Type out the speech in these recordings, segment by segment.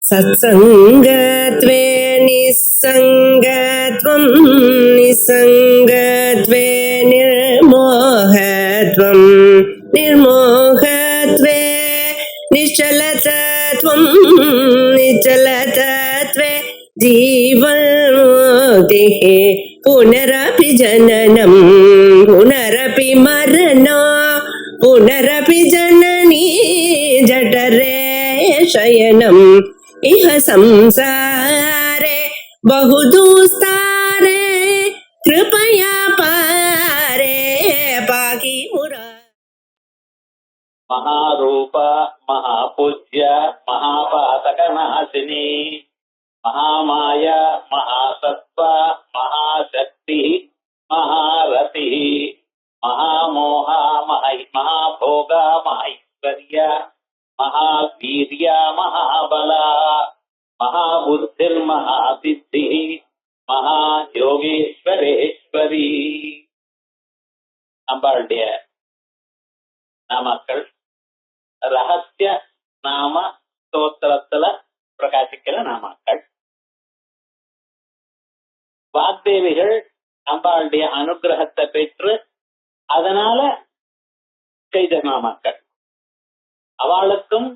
सत्सङ्गत्वे निस्सङ्गत्वं निस्सङ्गत्वे निर्मोहत्वं निर्मोहत्वे निश्चलतत्वं निश्चलतत्वे जीवन्मुक्तिः पुनरपि जननं पुनरपि मरणं पुनरपि जननी जठरे शयनम् इह संसारे बहुदुस्तारे कृपया पारे पाहि मुरा। महारूप महापूज्य महापातकनाशिनी महामाया महासत्व महाशक्ति महारति महामोह महाभोग महाईश्वर्य महावीर्य महाबला महाबुद्धिर्महासिद्धि महायोगेश्वरेश्वरी அம்பாளுடைய நாமக்கள் ரகசிய நாம ஸ்தோத்திரத்துல பிரகாசிக்கிற நாமக்கள். வாக்தேவிகள் அம்பாளுடைய அனுகிரகத்தை பெற்று அதனால செய்த நாமக்கள். அவளுக்கும்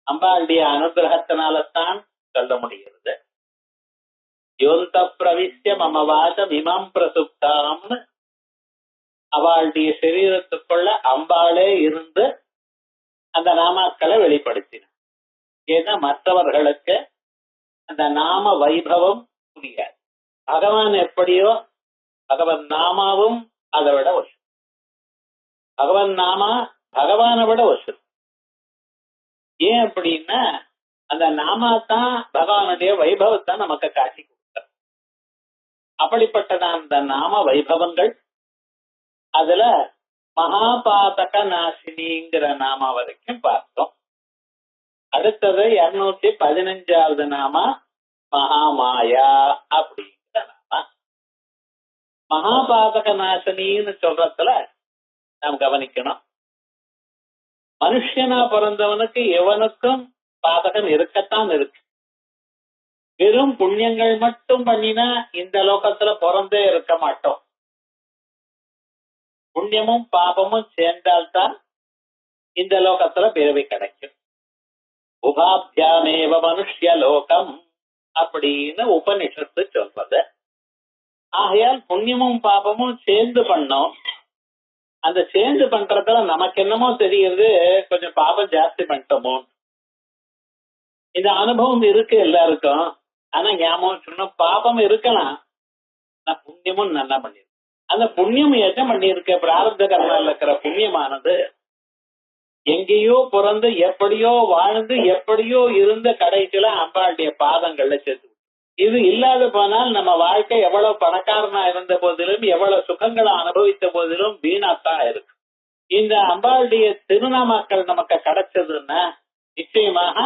அம்பாளுடைய அனுகிரகத்தினால்தான் சொல்ல முடிகிறது. யோந்த பிரவிஷ்ய மம வாசம் இமம் பிரசுப்தாம்னு அவளுடைய சரீரத்துக்குள்ள அம்பாளே இருந்து அந்த நாமாக்களை வெளிப்படுத்தின. ஏன்னா மற்றவர்களுக்கு அந்த நாம வைபவம் புரியாது. பகவான் எப்படியோ பகவன் நாமாவும் அதை விட வசு. பகவன் நாமா பகவானை விட வசு. ஏன் அப்படின்னா அந்த நாமா தான் பகவானுடைய வைபவத்தை நமக்கு காட்சி கொடுத்தார். அப்படிப்பட்டதான் அந்த நாம வைபவங்கள். அதுல மகாபாதக நாசினிங்கிற நாமா வரைக்கும் பார்த்தோம். அடுத்தது 215வது நாமா மகாமாயா அப்படிங்கிற நாமா. மகாபாதக நாசினின்னு சொல்றதுல நாம் கவனிக்கணும். மனுஷனா பிறந்தவனுக்கு எவனுக்கும் பாதகம் இருக்கத்தான் இருக்கு. வெறும் புண்ணியங்கள் மட்டும் பண்ணினா இந்த லோகத்துல பிறந்தே இருக்க மாட்டோம். புண்ணியமும் பாபமும் சேர்ந்தால்தான் இந்த லோகத்துல பிறவி கிடைக்கும். உபாபியாமேவ மனுஷ்ய லோகம் அப்படின்னு உபனிஷத்து சொல்றது. ஆகையால் புண்ணியமும் பாபமும் சேர்ந்து பண்ணோம். அந்த சேர்ந்து பண்றதுல நமக்கு என்னமோ தெரியுது, கொஞ்சம் பாபம் ஜாஸ்தி பண்ணிட்டோமோ. இந்த அனுபவம் இருக்கு எல்லாருக்கும். ஆனா ஞாபகம் சொன்ன பாபம் இருக்கலாம், நான் புண்ணியமும் நல்லா பண்ணிருக்கேன். அந்த புண்ணியம் என்ன பண்ணிருக்க, பிராரப்த கர்மால இருக்கிற புண்ணியமானது எங்கேயோ பிறந்து எப்படியோ வாழ்ந்து எப்படியோ இருந்த கடைசியில அம்பாளுடைய பாதங்கள்ல சேர்த்து. இது இல்லாத போனால் நம்ம வாழ்க்கை எவ்வளவு பணக்காரனா இருந்த போதிலும் எவ்வளவு சுகங்களை அனுபவித்த போதிலும் வீணாத்தான் இருக்கு. இந்த அம்பாளுடைய திருநாமாக்கள் நமக்கு கிடைச்சதுன்னா நிச்சயமாக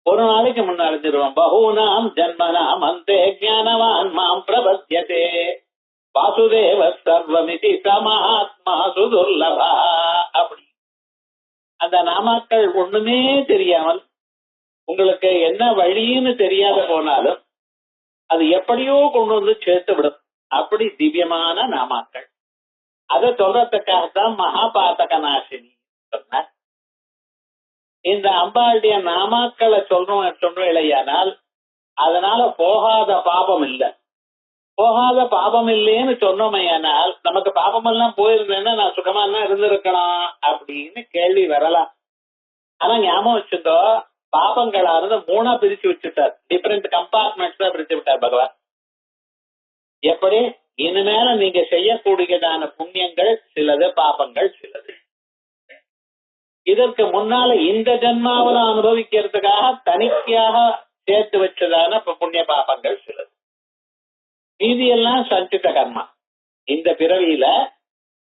ஒரு நாளைக்கு முன்னறிஞ்சிருவோம். பகூனாம் ஜன்மனாம் அந்தே ஞானவான் மாம் பிரபத்யதே வாசுதேவ சர்வமிதி சமாத்மா சுதுர்லபா. அப்படி அந்த நாமாக்கள் ஒண்ணுமே தெரியாமல் உங்களுக்கு என்ன வழின்னு தெரியாத போனாலும் அது எப்படியோ கொண்டு வந்து சேர்த்து விடும். அப்படி திவ்யமான நாமாக்கள். அதை சொல்றதுக்காகத்தான் மகாபாதக நாசினி சொன்னார். இந்த அம்பாளுடைய நாமாக்களை சொல்றோம் இல்லையானால் அதனால போகாத பாபம் இல்லை. போகாத பாபம் இல்லைன்னு சொன்னோமையானால் நமக்கு பாபம் எல்லாம் போயிருந்தேன்னா நான் சுகமா தான் இருந்திருக்கணும் அப்படின்னு கேள்வி வரலாம். ஆனா ஞாபகம் வச்சுட்டோ, பாபங்களானது 3 பிரிச்சு வச்சுட்டார். டிஃபரெண்ட் கம்பார்ட்மெண்ட்ஸ் தான் பிரிச்சு விட்டார் பகவான். எப்படி இனிமேல நீங்க செய்யக்கூடியதான புண்ணியங்கள் சிலது, பாபங்கள் சிலது. இதற்கு முன்னால இந்த ஜன்மாவில அனுபவிக்கிறதுக்காக தனிக்கையாக சேர்த்து வச்சதான புண்ணிய பாபங்கள் சிலது. மீதியெல்லாம் சஞ்சித கர்மா. இந்த பிறவியில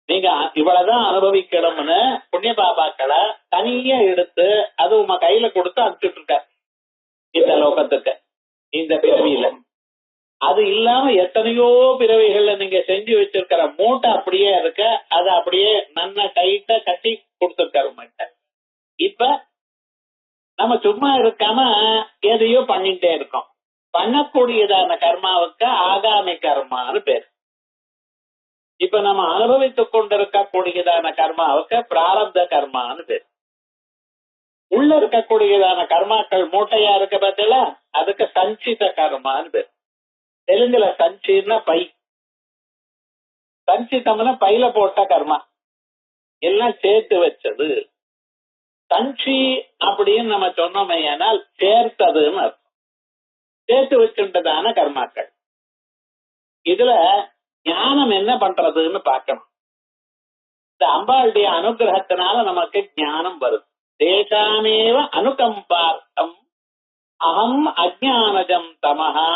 நீங்க இவ்வளவுதான் அனுபவிக்கணும்னு புண்ணிய பாபாக்களை தனியா எடுத்து அது உங்க கையில கொடுத்து அனுப்பிச்சுட்டு இருக்க இந்த லோகத்துக்கு இந்த பிறவியில. அது இல்லாம எத்தனையோ பிறவிகள்ல நீங்க செஞ்சு வச்சிருக்கிற மூட்டை அப்படியே இருக்க, அதை அப்படியே நல்லா டைட்டா கட்டி கொடுத்துருக்காரு. இப்ப நம்ம சும்மா இருக்காம எதையோ பண்ணிட்டே இருக்கோம். பண்ணக்கூடியதான கர்மாவுக்கு ஆகாமி கர்மான்னு பேர். இப்ப நம்ம அனுபவித்துக் கொண்டிருக்கக்கூடியதான கர்மாவுக்கு பிராரப்த கர்மான்னு பேர். உள்ள இருக்கக்கூடியதான கர்மாக்கள் மூட்டையா இருக்க பார்த்தீங்களா, அதுக்கு சஞ்சித கர்மான்னு பேர். தெலுங்குல சஞ்சின்னா பை, சஞ்சிதம்னா பையில போட்ட கர்மா, எல்லாம் சேர்த்து வச்சது. சஞ்சி அப்படின்னு நம்ம சொன்னோமே ஆனால் சேர்த்ததுன்னு அர்த்தம். சேர்த்து வச்சுட்டதான கர்மாக்கள். இதுல ஞானம் என்ன பண்றதுன்னு பார்க்கணும். இந்த அம்பாளுடைய அனுகிரகத்தினால நமக்கு ஞானம் வருது. தேசாமேவ அனுகம்பார்த்தம் அகம் அஜானஜம் தமஹா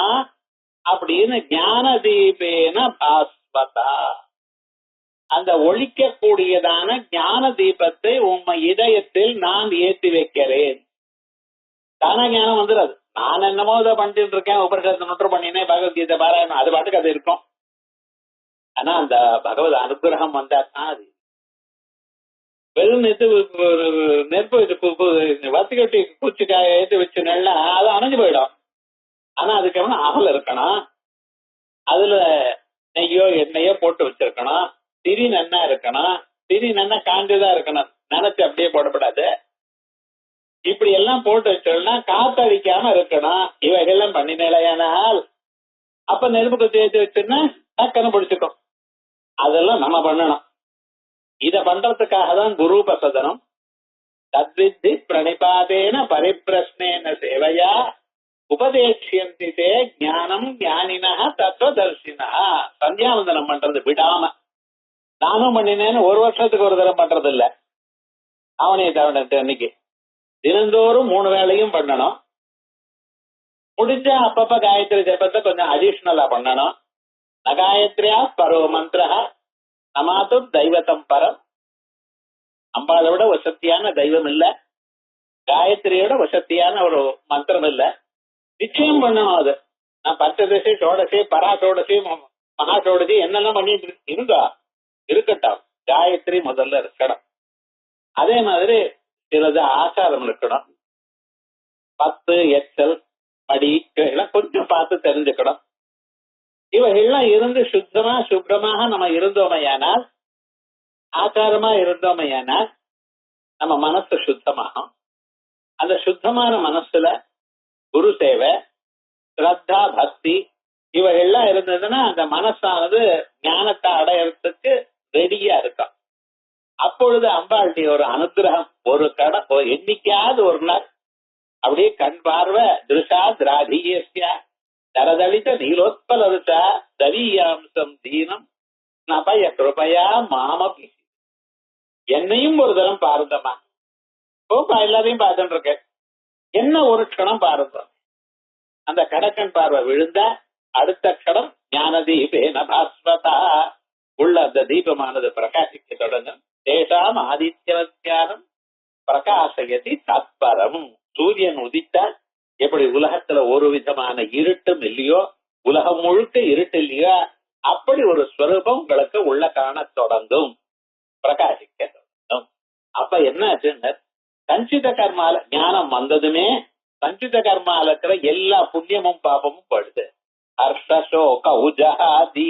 அப்படின்னு ஞான தீபேன பாஸ்வதா, அந்த ஒழிக்கக்கூடியதான ஞான தீபத்தை உண்மை இதயத்தில் நான் ஏற்றி வைக்கிறேன். தான ஞானம் வந்துடாது. நான் என்னமோ இதை பண்ணிட்டு இருக்கேன், உபரிஷத்தை நுற்று பண்ணினேன், பகவத்கீதை பாராயணம், அது பாட்டுக்கு அது இருக்கும். ஆனா அந்த பகவத் அனுகிரகம் வந்தா தான் அது. வெறும் நெருப்பு வத்திக்கட்டி பூச்சிக்காய ஏற்றி வச்சுனா அது அணைஞ்சு போயிடும். ஆனா அதுக்கு அகல் இருக்கணும், அதுல நெய்யோ எண்ணெயோ போட்டு வச்சிருக்கணும், திரி நன்னா இருக்கணும், திரி நன்னா காஞ்சுதான் இருக்கணும், நினைச்சு அப்படியே போடப்படாது. இப்படி எல்லாம் போட்டு வச்சோம்னா காத்தடிக்காம இருக்கணும். இவைகள்லாம் பண்ணினால் அப்ப நெருப்புக்கு தேய்ச்சி வச்சுன்னா டக்குன்னு பிடிச்சுக்கும். அதெல்லாம் நம்ம பண்ணணும். இத பண்றதுக்காக தான் குரு பிரசதனம். தத்வித்தி பிரணிபாதேன பரிப்பிரஸ்னேன சேவையா உபதேசியந்தி தே ஞானம் ஞானினா தத்துவதர்சினா. சந்தியாவந்தனம் பண்றது விடாம. நானும் பண்ணினேன்னு ஒரு வருஷத்துக்கு ஒரு தரம் பண்றது இல்ல. அவனே தவணத்து அன்னைக்கு தினந்தோறும் 3 வேளையும் பண்ணணும். முடிஞ்ச அப்பப்ப காயத்ரி ஜபத்தை கொஞ்சம் அடிஷனலா பண்ணணும். நகாயத்ரியா பரோ மந்திர நமாத்து தெய்வத்தம் பரம். அம்பாளை விட வசத்தியான தெய்வம் இல்ல, காயத்ரியோட வசத்தியான ஒரு மந்திரம் இல்ல. நிச்சயம் பண்ணணும். அது நான் பஞ்சதசி சோடசி பராசோடசி மகாசோடசி என்னெல்லாம் பண்ணிட்டு இருந்தா இருக்கட்டும், காயத்ரி முதல்ல இருக்கணும். அதே மாதிரி சிலது ஆச்சாரம் இருக்கணும். 10 எச்சல் மடி இவைகள்லாம் கொஞ்சம் பார்த்து தெரிஞ்சுக்கணும். இவைகள்லாம் இருந்து சுத்தமா சுத்தமாக நம்ம இருந்தோமையானால், ஆச்சாரமா இருந்தோமையானால் நம்ம மனசு சுத்தமாகும். அந்த சுத்தமான மனசுல குரு சேவை, ஸ்ரத்தா, பக்தி இவைகள்லாம் இருந்ததுன்னா அந்த மனசானது ஞானத்தை அடையறதுக்கு ரெடியா இருக்கும். அப்பொழுது அம்பாளுடைய ஒரு அனுகிரகம், ஒரு என்னைக்காவது ஒரு நாள் அப்படியே கண் பார்வை திருஷா திராதியஸ்யா தரதளித்த நீலோத்பலருஷா தவீயாம்சம் தீனம் நபய கிருபையா மாமபி. என்னையும் ஒரு தரம் பாருங்கம்மா. ஓப்பா எல்லாரையும் பார்த்துட்டு இருக்கேன், என்ன ஒரு க்ஷணம் பாருங்க. அந்த கடக்கன் பார்வை விழுந்த அடுத்த க்ஷணம் ஞான தீபேன பாஸ்வதா, உள்ள அந்த தீபமானது பிரகாசிக்க தொடங்கும். தேசாம் ஆதித்யவத்யானம் பிரகாசயதி தத்பரம். சூரியன் உதித்தால் எப்படி உலகத்துல ஒரு விதமான இருட்டும் இல்லையோ, உலகம் முழுக்க இருட்டு இல்லையோ, அப்படி ஒரு ஸ்வரூபம் உங்களுக்கு உள்ள காண தொடங்கும், பிரகாசிக்க தொடங்கும். அப்ப என்ன ஆச்சுன்னு, சஞ்சித கர்மால ஞானம் வந்ததுமே சஞ்சித கர்மால இருக்கிற எல்லா புண்ணியமும் பாபமும் போயிடுது. ஹர்ஷோக உஜாதி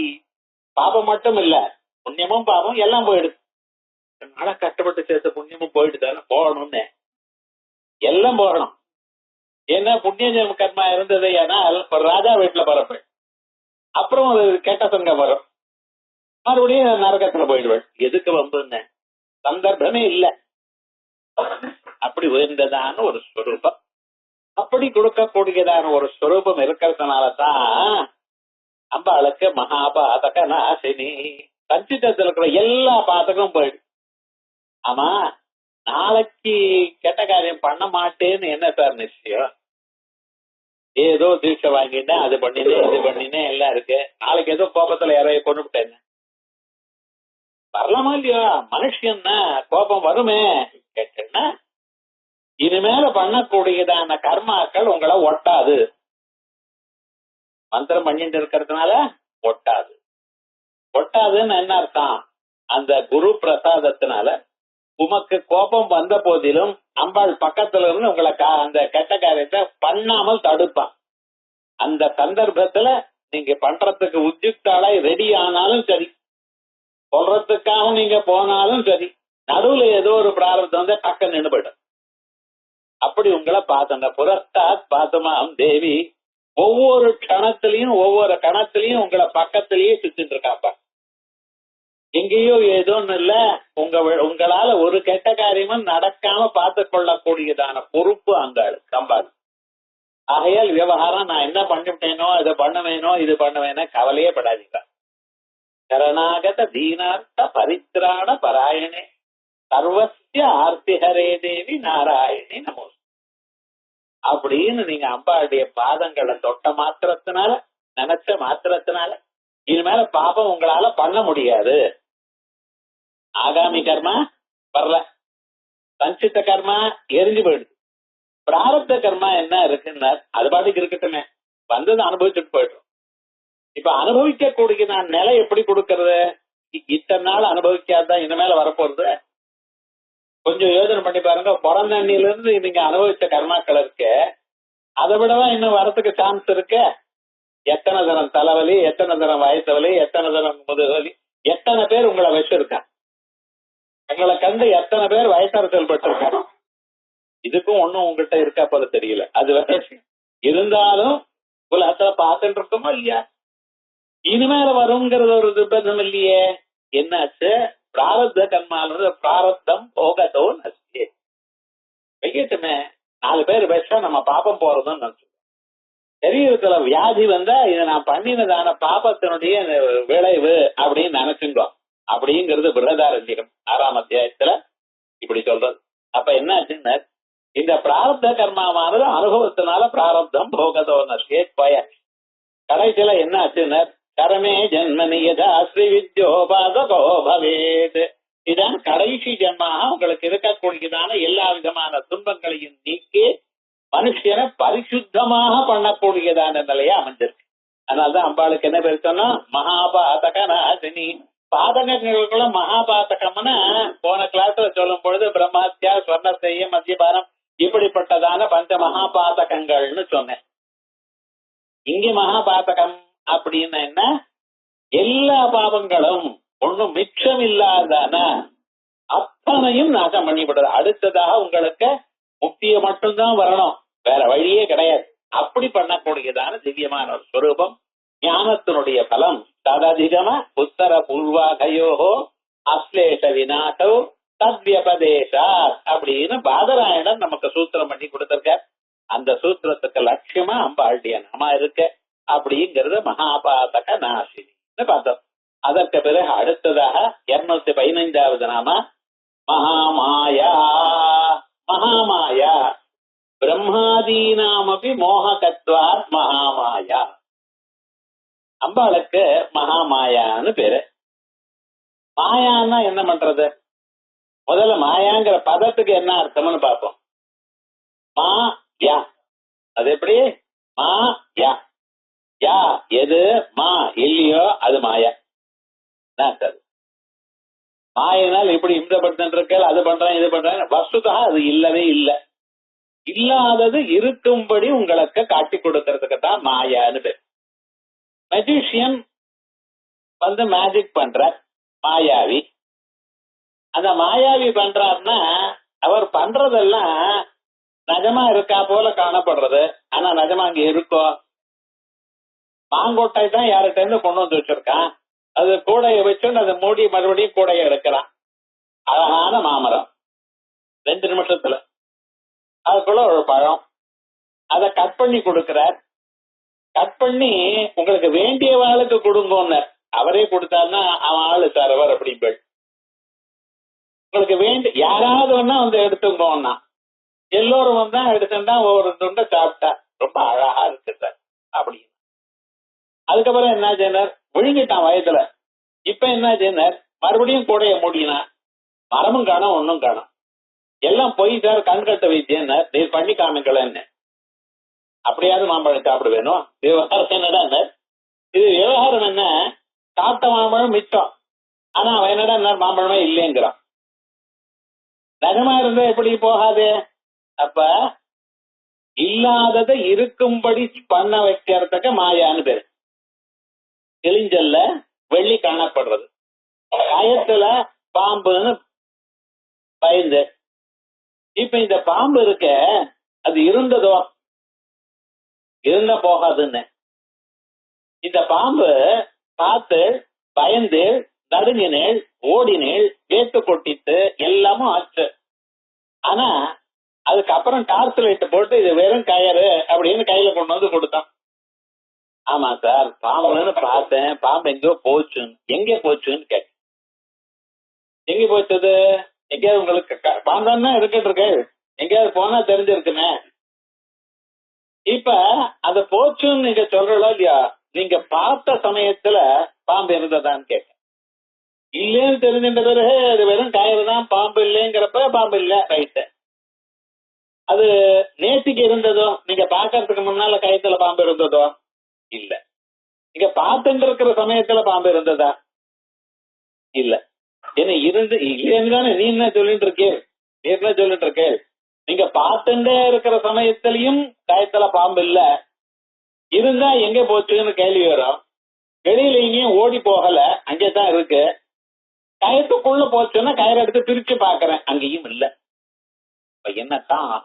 பாபம் மட்டும் இல்ல, புண்ணியமும் பாபம் எல்லாம் போயிடுது. நாள கஷ்டப்பட்டு சேர்த்த புண்ணியமும் போயிடுதானே, போகணும்னு எல்லாம் போகணும். ஏன்னா புண்ணிய கர்மா இருந்தது ஏனால் ஒரு ராஜா வீட்டுல பிறப்பேன், அப்புறம் ஒரு கெட்ட சங்கம் வரும், மறுபடியும் நரகத்துல போயிடுவேன். எதுக்கு வம்புன்னு சந்தர்ப்பமே இல்லை. அப்படி உயர்ந்ததான ஒரு ஸ்வரூபம், அப்படி கொடுக்கக்கூடியதான ஒரு ஸ்வரூபம் இருக்கிறதுனாலதான் அம்பாளுக்கு மகாபாதக நாசினி. சஞ்சிதத்தில் இருக்கிற எல்லா பாதகம் போயிடும். ஆமா, நாளைக்கு கெட்ட காரியம் பண்ண மாட்டேன்னு என்ன சார் நிச்சயம்? ஏதோ தீட்சை வாங்கிட்டேன், அது பண்ணினேன் இது பண்ணினேன் எல்லாம் இருக்கு, நாளைக்கு ஏதோ கோபத்துல யாரைய கொண்டு விட்டேன் வரலாமா இல்லையா? மனுஷன்னா கோபம் வருமே கேட்டேன்னா, இனிமேல பண்ணக்கூடியதான கர்மாக்கள் உங்களை ஒட்டாது. மந்திரம் பண்ணிட்டு இருக்கிறதுனால ஒட்டாது. ஒட்டாதுன்னு என்ன அர்த்தம்? அந்த குரு பிரசாதத்தினால உமக்கு கோபம் வந்த போதிலும் அம்பாள் பக்கத்துல இருந்து உங்களை அந்த கெட்ட காரியத்தை பண்ணாமல் தடுப்பான். அந்த சந்தர்ப்பத்துல நீங்க பண்றதுக்கு உத்யுக்தாளா ரெடி ஆனாலும் சரி, சொல்றதுக்காக நீங்க போனாலும் சரி, நடுவுல ஏதோ ஒரு பிராரப்தம் வந்து பக்கம் நின்று போயிடும். அப்படி உங்களை பார்த்தங்க புரஸ்தாத் பாத்துமாம் தேவி ஒவ்வொரு கணத்திலையும் உங்களை பக்கத்திலேயே சுத்திட்டு இருக்காப்பா. எங்கேயோ ஏதோன்னு இல்ல, உங்களால ஒரு கெட்ட காரியமும் நடக்காம பார்த்து கொள்ளக்கூடியதான பொறுப்பு அங்க கம்பாள். ஆகையால் விவகாரம் நான் என்ன பண்ணிவிட்டேனோ இதை பண்ணுவேனோ இது பண்ணுவேனோ கவலையே படாதீங்க. சரணாகத தீனார்த்த பரித்ராண பராயணே சர்வஸ்ய ஆர்த்திஹரே தேவி நாராயணி நமோ அப்படின்னு நீங்க அம்பாளுடைய பாதங்களை தொட்ட மாத்திரத்தினால, நினைச்ச மாத்திரத்தினால இனிமேல பாபம் உங்களால பண்ண முடியாது. ஆகாமி கர்மா வரல, சஞ்சித்த கர்மா எரிஞ்சு போயிடுது. பிராரப்த கர்மா என்ன இருக்குன்னா அது பாட்டுக்கு இருக்கட்டுமே, வந்தது அனுபவிச்சுட்டு போயிடும். இப்ப அனுபவிக்க கூடிய நான் நிலை எப்படி கொடுக்கறது? இத்தனை நாள் அனுபவிக்காதான் இனிமேல வரப்போறது. கொஞ்சம் யோசனை பண்ணி பாருங்க. பிறந்த அண்ணில இருந்து நீங்க அனுபவிச்ச கர்மாக்கள் இருக்கு, அதை விடவா இன்னும் வரத்துக்கு சான்ஸ் இருக்கு. எத்தனை தரம் தலைவலி, எத்தனை தரம் வயசு வலி, எத்தனை தரம் முதுவலி, எத்தனை பேர் உங்களை வச்சிருக்காங்க, உங்களை கண்டு எத்தனை பேர் வயசரசல் பட்டிருக்காங்க. இதுக்கும் ஒண்ணும் உங்ககிட்ட இருக்கா போல தெரியல. அது இருந்தாலும் உலகத்துல பார்த்துட்டு இருக்கோமோ இல்லையா? இனிமேல வருங்கிறது ஒரு நிர்பந்தம் இல்லையே. என்னாச்சு? பிராரப்த கர்மால பிராரப்தம் போகதோ நசியே. வெயிட்டுமே 4 பேர் வச்சா நம்ம பாப்பம் போறதுன்னு நினைச்சோம். சரீரத்துல வியாதி வந்தா இதை நான் பண்ணினதான பாபத்தினுடைய விளைவு அப்படின்னு நினைச்சுங்க. அப்படிங்கிறது பிருஹதாரண்யகம் 6ஆம் அத்தியாயத்துல இப்படி சொல்றது. அப்ப என்ன ஆச்சுன்னா இந்த பிராரப்த கர்மாவானது அனுபவத்தினால பிராரப்தம் போகதோ நசியே போயாச்சு. கடைசியில என்ன ஆச்சுன்னா கரமே ஜென்மனி யதா ஸ்ரீ வித்யோபாதகோ பவேத். இதான் கடைசி ஜென்மாக உங்களுக்கு இருக்கக்கூடியதான எல்லா விதமான துன்பங்களையும் நீக்கி மனுஷனை பரிசுத்தமாக பண்ணக்கூடியதான நிலையா அமைஞ்சிருக்கு. அதனாலதான் அம்பாளுக்கு என்ன பேர் சொன்னா மகாபாதக நாசினி. பாதகங்களுக்குள்ள மகாபாதகம்னா போன கிளாஸ்ல சொல்லும் பொழுது பிரம்மாத்தியா, ஸ்வர்ணசேயம், மத்தியபானம் இப்படிப்பட்டதான பஞ்ச மகாபாதகங்கள்னு சொன்னேன். இங்க மகாபாதகம் அப்படின்னு என்ன? எல்லா பாவங்களும் ஒண்ணும் மிச்சம் இல்லாதான அத்தனையும் நாசம் பண்ணிவிடுறது. அடுத்ததாக உங்களுக்கு முக்தியை மட்டும்தான் வரணும், வேற வழியே கிடையாது. அப்படி பண்ணக்கூடியதான திவ்யமான ஒரு ஸ்வரூபம். ஞானத்தினுடைய பலம் தததிகம உத்தர பூர்வாகயோகோ அஸ்லேஷ விநாசோ தத்யபதேசா அப்படின்னு பாதராயணன் நமக்கு சூத்திரம் பண்ணி கொடுத்திருக்க. அந்த சூத்திரத்துக்கு லட்சியமா அம்பாளுடைய நாமா இருக்கு. அப்படிங்கிறது மகாபாதக நாசினி பார்த்தோம். அதற்கு பிறகு அடுத்ததாக 215வது நாம மகாமாயா. மகாமாயா பிரம்மாதீனாமபி மோககத்வாத் மகாமாயா. அம்பாளுக்கு மகாமாயான்னு பேரு. மாயான்னா என்ன பண்றது? முதல்ல மாயாங்கிற பதத்துக்கு என்ன அர்த்தம்னு பார்ப்போம். மா யா, அது எப்படி? மா யா, யா எது மா இல்லையோ அது மாயா. மாயினால் இப்படி இம்சப்படுத்த அது பண்றேன் இது பண்றேன், வஸ்துதா அது இல்லவே இல்லை. இல்லாதது இருக்கும்படி உங்களுக்கு காட்டி கொடுக்கறதுக்கு தான் மாயான்னு பேர். மெஜிஷியன் வந்து மேஜிக் பண்ற மாயாவி. அந்த மாயாவி பண்றாருன்னா அவர் பண்றதெல்லாம் நிஜமா இருக்கா போல காணப்படுறது. ஆனா நிஜமா அங்க இருக்கோ? மாங்கொட்டை தான் யார்கிட்ட இருந்து கொண்டு வந்து வச்சிருக்கான், அது கூடைய வச்சு அதை மூடி மறுபடியும் கூடைய எடுக்கிறான். அழகான மாமரம் 2 நிமிஷத்துல. அதுக்குள்ள ஒரு பழம், அதை கட் பண்ணி கொடுக்கிறார். கட் பண்ணி உங்களுக்கு வேண்டிய ஆளுக்கு கொடுங்கன்னு அவரே கொடுத்தாருன்னா அவன் ஆளு சார் அப்படின்ப. உங்களுக்கு வேண்டிய யாராவது ஒன்னா வந்து எடுத்துங்கோன்னா எல்லோரும் வந்தா எடுத்துட்டா ஒவ்வொரு துண்டை சாப்பிட்டா ரொம்ப அழகா இருக்கு சார் அப்படின்னு. அதுக்கப்புறம் என்ன செய்யனர்? விழுங்கிட்டான் வயதுல. இப்ப என்ன செய்யனர்? மறுபடியும் கூடைய மூடினா மரமும் காணும் ஒன்னும் காணும். எல்லாம் போய் சார் கண்கட்ட வைத்தியன் நீர் பண்ணி காமிக்கலன்னு. அப்படியாவது மாம்பழம் சாப்பிட வேணும். விவகாரம் என்னடா இது? விவகாரம் என்ன? சாப்பிட்ட மாம்பழம் மிச்சம், ஆனா அவன் என்னடா மாம்பழமே இல்லைங்கிறான். நகமா இருந்தா எப்படி போகாது? அப்ப இல்லாததை இருக்கும்படி பண்ண வைக்கிறதுக்கு மாயான்னு பேரு. கிழிஞ்சல்ல வெள்ளி காணப்படுறது, கயத்துல பாம்புன்னு பயந்து. இப்ப இந்த பாம்பு இருக்க, அது இருந்ததோ இருந்த போகாதுன்னு. இந்த பாம்பு பார்த்து பயந்து நடுங்கினேள், ஓடினேள், வேத்து கொட்டிட்டு எல்லாமும் ஆச்சு. ஆனா அதுக்கப்புறம் டார்ச் லைட் போட்டு இது வெறும் கயறு அப்படின்னு கையில கொண்டு வந்து கொடுத்தான். ஆமா சார், பாம்புன்னு பார்த்தேன், பாம்பு எங்கேயோ போச்சுன்னு. எங்க போச்சுன்னு கேட்டேன். எங்க போச்சது? எங்கேயாவது உங்களுக்கு பாம்பான்னா இருக்கிட்டு இருக்கு, எங்கேயாவது போனா தெரிஞ்சிருக்குமே. இப்ப அத போச்சுன்னு நீங்க சொல்றதோ இல்லையா, நீங்க பார்த்த சமயத்துல பாம்பு இருந்ததான்னு கேட்டேன். இல்லைன்னு தெரிஞ்சின்ற பிறகு அது வெறும் கயிறு தான், பாம்பு இல்லைங்கிறப்ப பாம்பு இல்ல, ரைட்டு. அது நேத்திக்கு இருந்ததோ, நீங்க பாக்கிறதுக்கு முன்னால கயத்துல பாம்பு இருந்ததோ? இல்ல. நீங்க பார்த்துட்டு இருக்கிற சமயத்துல பாம்பு இருந்ததா? இல்ல. என்ன இருந்து இல்லைன்னு தானே நீ என்ன சொல்லிட்டு இருக்கே, நீ என்ன சொல்லிட்டு இருக்கே. நீங்க பார்த்துட்டே இருக்கிற சமயத்திலையும் கயத்துல பாம்பு இல்ல, இருந்தா எங்க போச்சுன்னு கேள்வி வரும். வெளியில எங்கேயும் ஓடி போகல, அங்கேதான் இருக்கு. கயத்துக்குள்ள போச்சுன்னா கயிறை எடுத்து பிரிச்சு பாக்குறேன், அங்கேயும் இல்ல. என்னத்தான்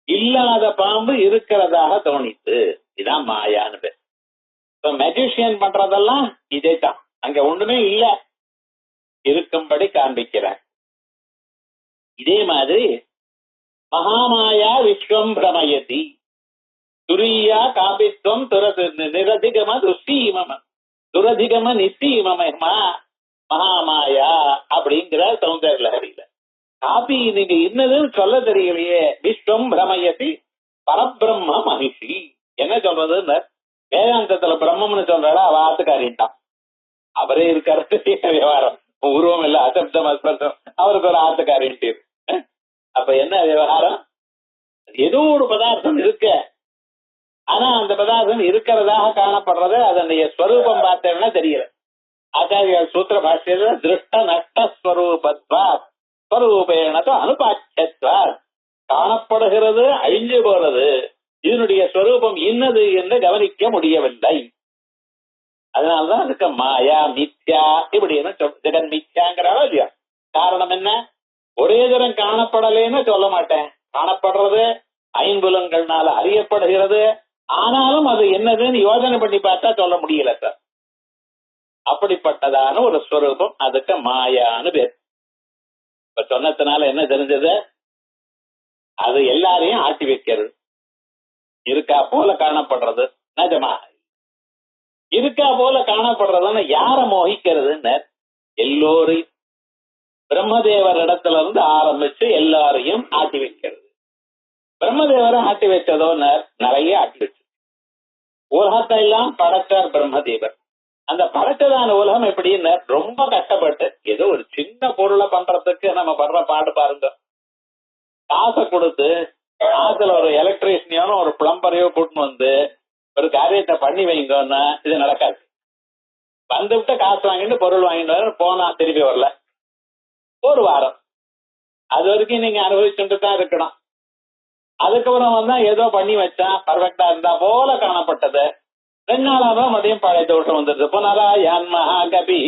இல்லாத பாம்பு இருக்கிறதாக தோணித்து. இதான் மாயான்னு பேர். இப்ப மெஜிஷியன் பண்றதெல்லாம் இதே தான். அங்க ஒண்ணுமே இல்ல, இருக்கும்படி காண்பிக்கிறேன். இதே மாதிரி மகாமாயா விஸ்வம் பிரமயதி துரியா காபித்வம் நிரதிகம துசீமம துரதிகம நிசீமமா மகாமாயா அப்படிங்கிற சௌந்தர்ய லஹரியில. காபி நீங்க என்னதுன்னு சொல்ல தெரியலையே. விஸ்வம் பிரமயதி பரபிரம்ம மகிஷி. என்ன சொல்றதுன்னு வேதாந்தத்துல பிரம்மம்னு சொல்றாளா, அவ ஆத்துக்காரிட்டான். அவரே இருக்காரு விவகாரம், உருவம் இல்ல, அசப்தம் அஸ்பர்த்தம், அவருக்கு ஒரு ஆத்துக்காரின்ட்டு. அப்ப என்ன விவகாரம்? ஏதோ ஒரு பதார்த்தம் இருக்க, ஆனா அந்த பதார்த்தம் இருக்கிறதாக காணப்படுறது, அதனுடைய ஸ்வரூபம் பார்த்தேன்னா தெரியல. ஆச்சாரிய சூத்திர பாஷ்யத்துல திருஷ்ட நஷ்ட ஸ்வரூபத்வா ஸ்வரூபேணதோ அனுபாட்சத்வா, காணப்படுகிறது அழிஞ்சு போறது, இதனுடைய ஸ்வரூபம் இன்னது என்று கவனிக்க முடியவில்லை. அதனாலதான் அதுக்கு மாயா மித்யா இப்படின்னு ஜெகன் மித்யாங்கிறாரோ இல்லையா. காரணம் என்ன? ஒரே தரம் காணப்படலேன்னு சொல்ல மாட்டேன். காணப்படுறது, ஐம்புலங்கள்னால அறியப்படுகிறது, ஆனாலும் அது என்னதுன்னு யோசனை பண்ணி பார்த்தா சொல்ல முடியல சார். அப்படிப்பட்டதான ஒரு ஸ்வரூபம், அதுக்கு மாயான்னு பேர். இப்ப சொன்னதுனால என்ன தெரிஞ்சது? அது எல்லாரையும் ஆட்டி வைக்கிறது. இருக்கா போல காணப்படுறது நிஜமா இருக்கா போல காணப்படுறதுன்னு யார மோகிக்கிறதுன்னு எல்லோரையும் பிரம்மதேவர் இடத்துல இருந்து ஆரம்பிச்சு எல்லாரையும் ஆட்டி வைக்கிறது. பிரம்மதேவரை ஆட்டி வச்சதோன்னு நிறைய ஆட்டி வச்சு உலகத்தை எல்லாம் படைச்சார் பிரம்மதேவர். அந்த படைச்சதான உலகம் எப்படின்னு ரொம்ப கஷ்டப்பட்டு, ஏதோ ஒரு சின்ன பொருளை பண்றதுக்கு நம்ம படுற பாடு பாருங்க. காசை கொடுத்து ஆத்துல ஒரு எலக்ட்ரீஷியனோ ஒரு பிளம்பரையோ கூட்டின்னு வந்து ஒரு காரியத்தை பண்ணி வைங்கன்னா இது நடக்காது. வந்துவிட்டு காசு வாங்கிட்டு பொருள் வாங்கிட்டு போனா திருப்பி வரல, ஒரு வாரம், அது வரைக்கும் நீங்க அனுபவிச்சுட்டு தான் இருக்கணும். அதுக்கப்புறம் வந்தா ஏதோ பண்ணி வச்சா பர்ஃபெக்டா இருந்தா போல காணப்பட்டது, 2 நாளாக மதியம் பழைய தோட்டம் வந்துருது. புனரா யான் மகாகபி.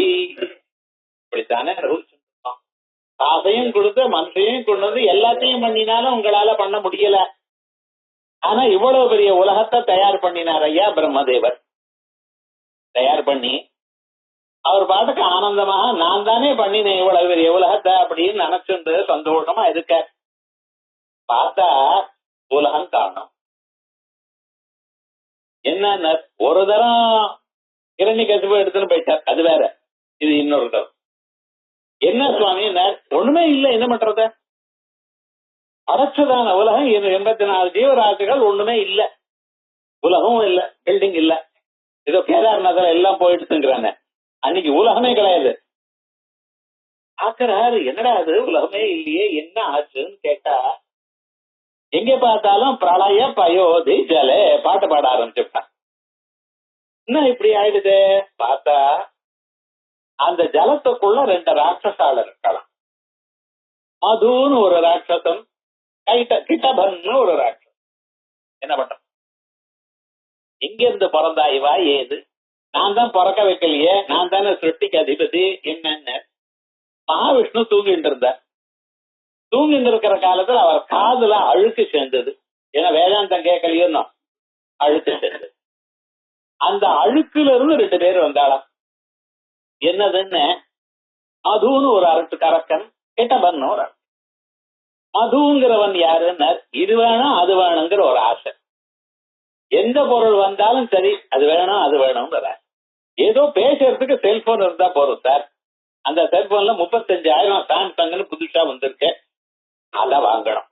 இப்படித்தானே அனுபவிச்சுருக்கோம். காசையும் கொடுத்து மனசையும் கொண்டு வந்து எல்லாத்தையும் பண்ணினாலும் உங்களால பண்ண முடியல. ஆனா இவ்வளவு பெரிய உலகத்தை தயார் பண்ணினார் ஐயா பிரம்மதேவர். தயார் பண்ணி அவர் பாட்டுக்கு ஆனந்தமாக நான் தானே பண்ணினேன் இவ்வளவு பெரிய உலகத்தை அப்படின்னு நினைச்சுட்டு சந்தோஷமா இருக்க. பார்த்தா உலகம் காணும். என்ன ஒரு தரம் இரண்டி கசிப்பு எடுத்துன்னு போயிட்டார், அது வேற. இது இன்னொரு தரம். என்ன சுவாமி ஒண்ணுமே இல்லை, என்ன பண்றது? அடைச்சதான உலகம் 84 ஜீவராசிகள், ஒண்ணுமே இல்ல. உலகம் இல்ல, பில்டிங் இல்ல, ஏதோ கேதார்நாத்ல எல்லாம் போயிட்டுங்கிறாங்க. அன்னைக்கு உலகமே கிடையாது. ஆக்கிறாரு, என்னடா அது உலகமே இல்லையே, என்ன ஆச்சுன்னு கேட்டா எங்க பார்த்தாலும் பிரளய பயோதி ஜலே பாட்டு பாட ஆரம்பிச்சுட்டான். என்ன இப்படி ஆயிடுது? பார்த்தா அந்த ஜலத்துக்குள்ள 2 ராட்சசால இருக்கலாம். மதுன்னு ஒரு ராட்சசன், கிட்டபன்னு ஒரு ராட்சசன். என்ன பண்ற? எங்க இருந்து பிறந்தா இவா ஏது? நான் தான் பிறக்க வைக்கலையே, நான் தானே சிருஷ்டிக்கு அதிபதி. என்னன்னு மகாவிஷ்ணு தூங்கிட்டு இருந்தார். தூங்கிட்டு இருக்கிற காலத்துல அவர் காதுல அழுக்கு சேர்ந்தது. ஏன்னா வேதாந்தம் கேட்கலையோன்னு அழுக்கு சேர்ந்தது. அந்த அழுக்குல இருந்து 2 பேர் வந்தாளாம். என்னதுன்னு மதுன்னு ஒரு அரட்டு கரக்கன், கிட்டபன்னு ஒரு அரட்டு. மதுங்கிறவன் யாருன்னு இது வேணும் அது வேணுங்கிற ஒரு ஆசை. எந்த பொருள் வந்தாலும் சரி அது வேணும் அது வேணுங்கிற. ஏதோ பேசுறதுக்கு செல்போன் இருந்தா போதும் சார். அந்த செல்போன்ல 35,000 சாம்சங்னு புதுசா வந்திருக்கு, அதை வாங்கணும்.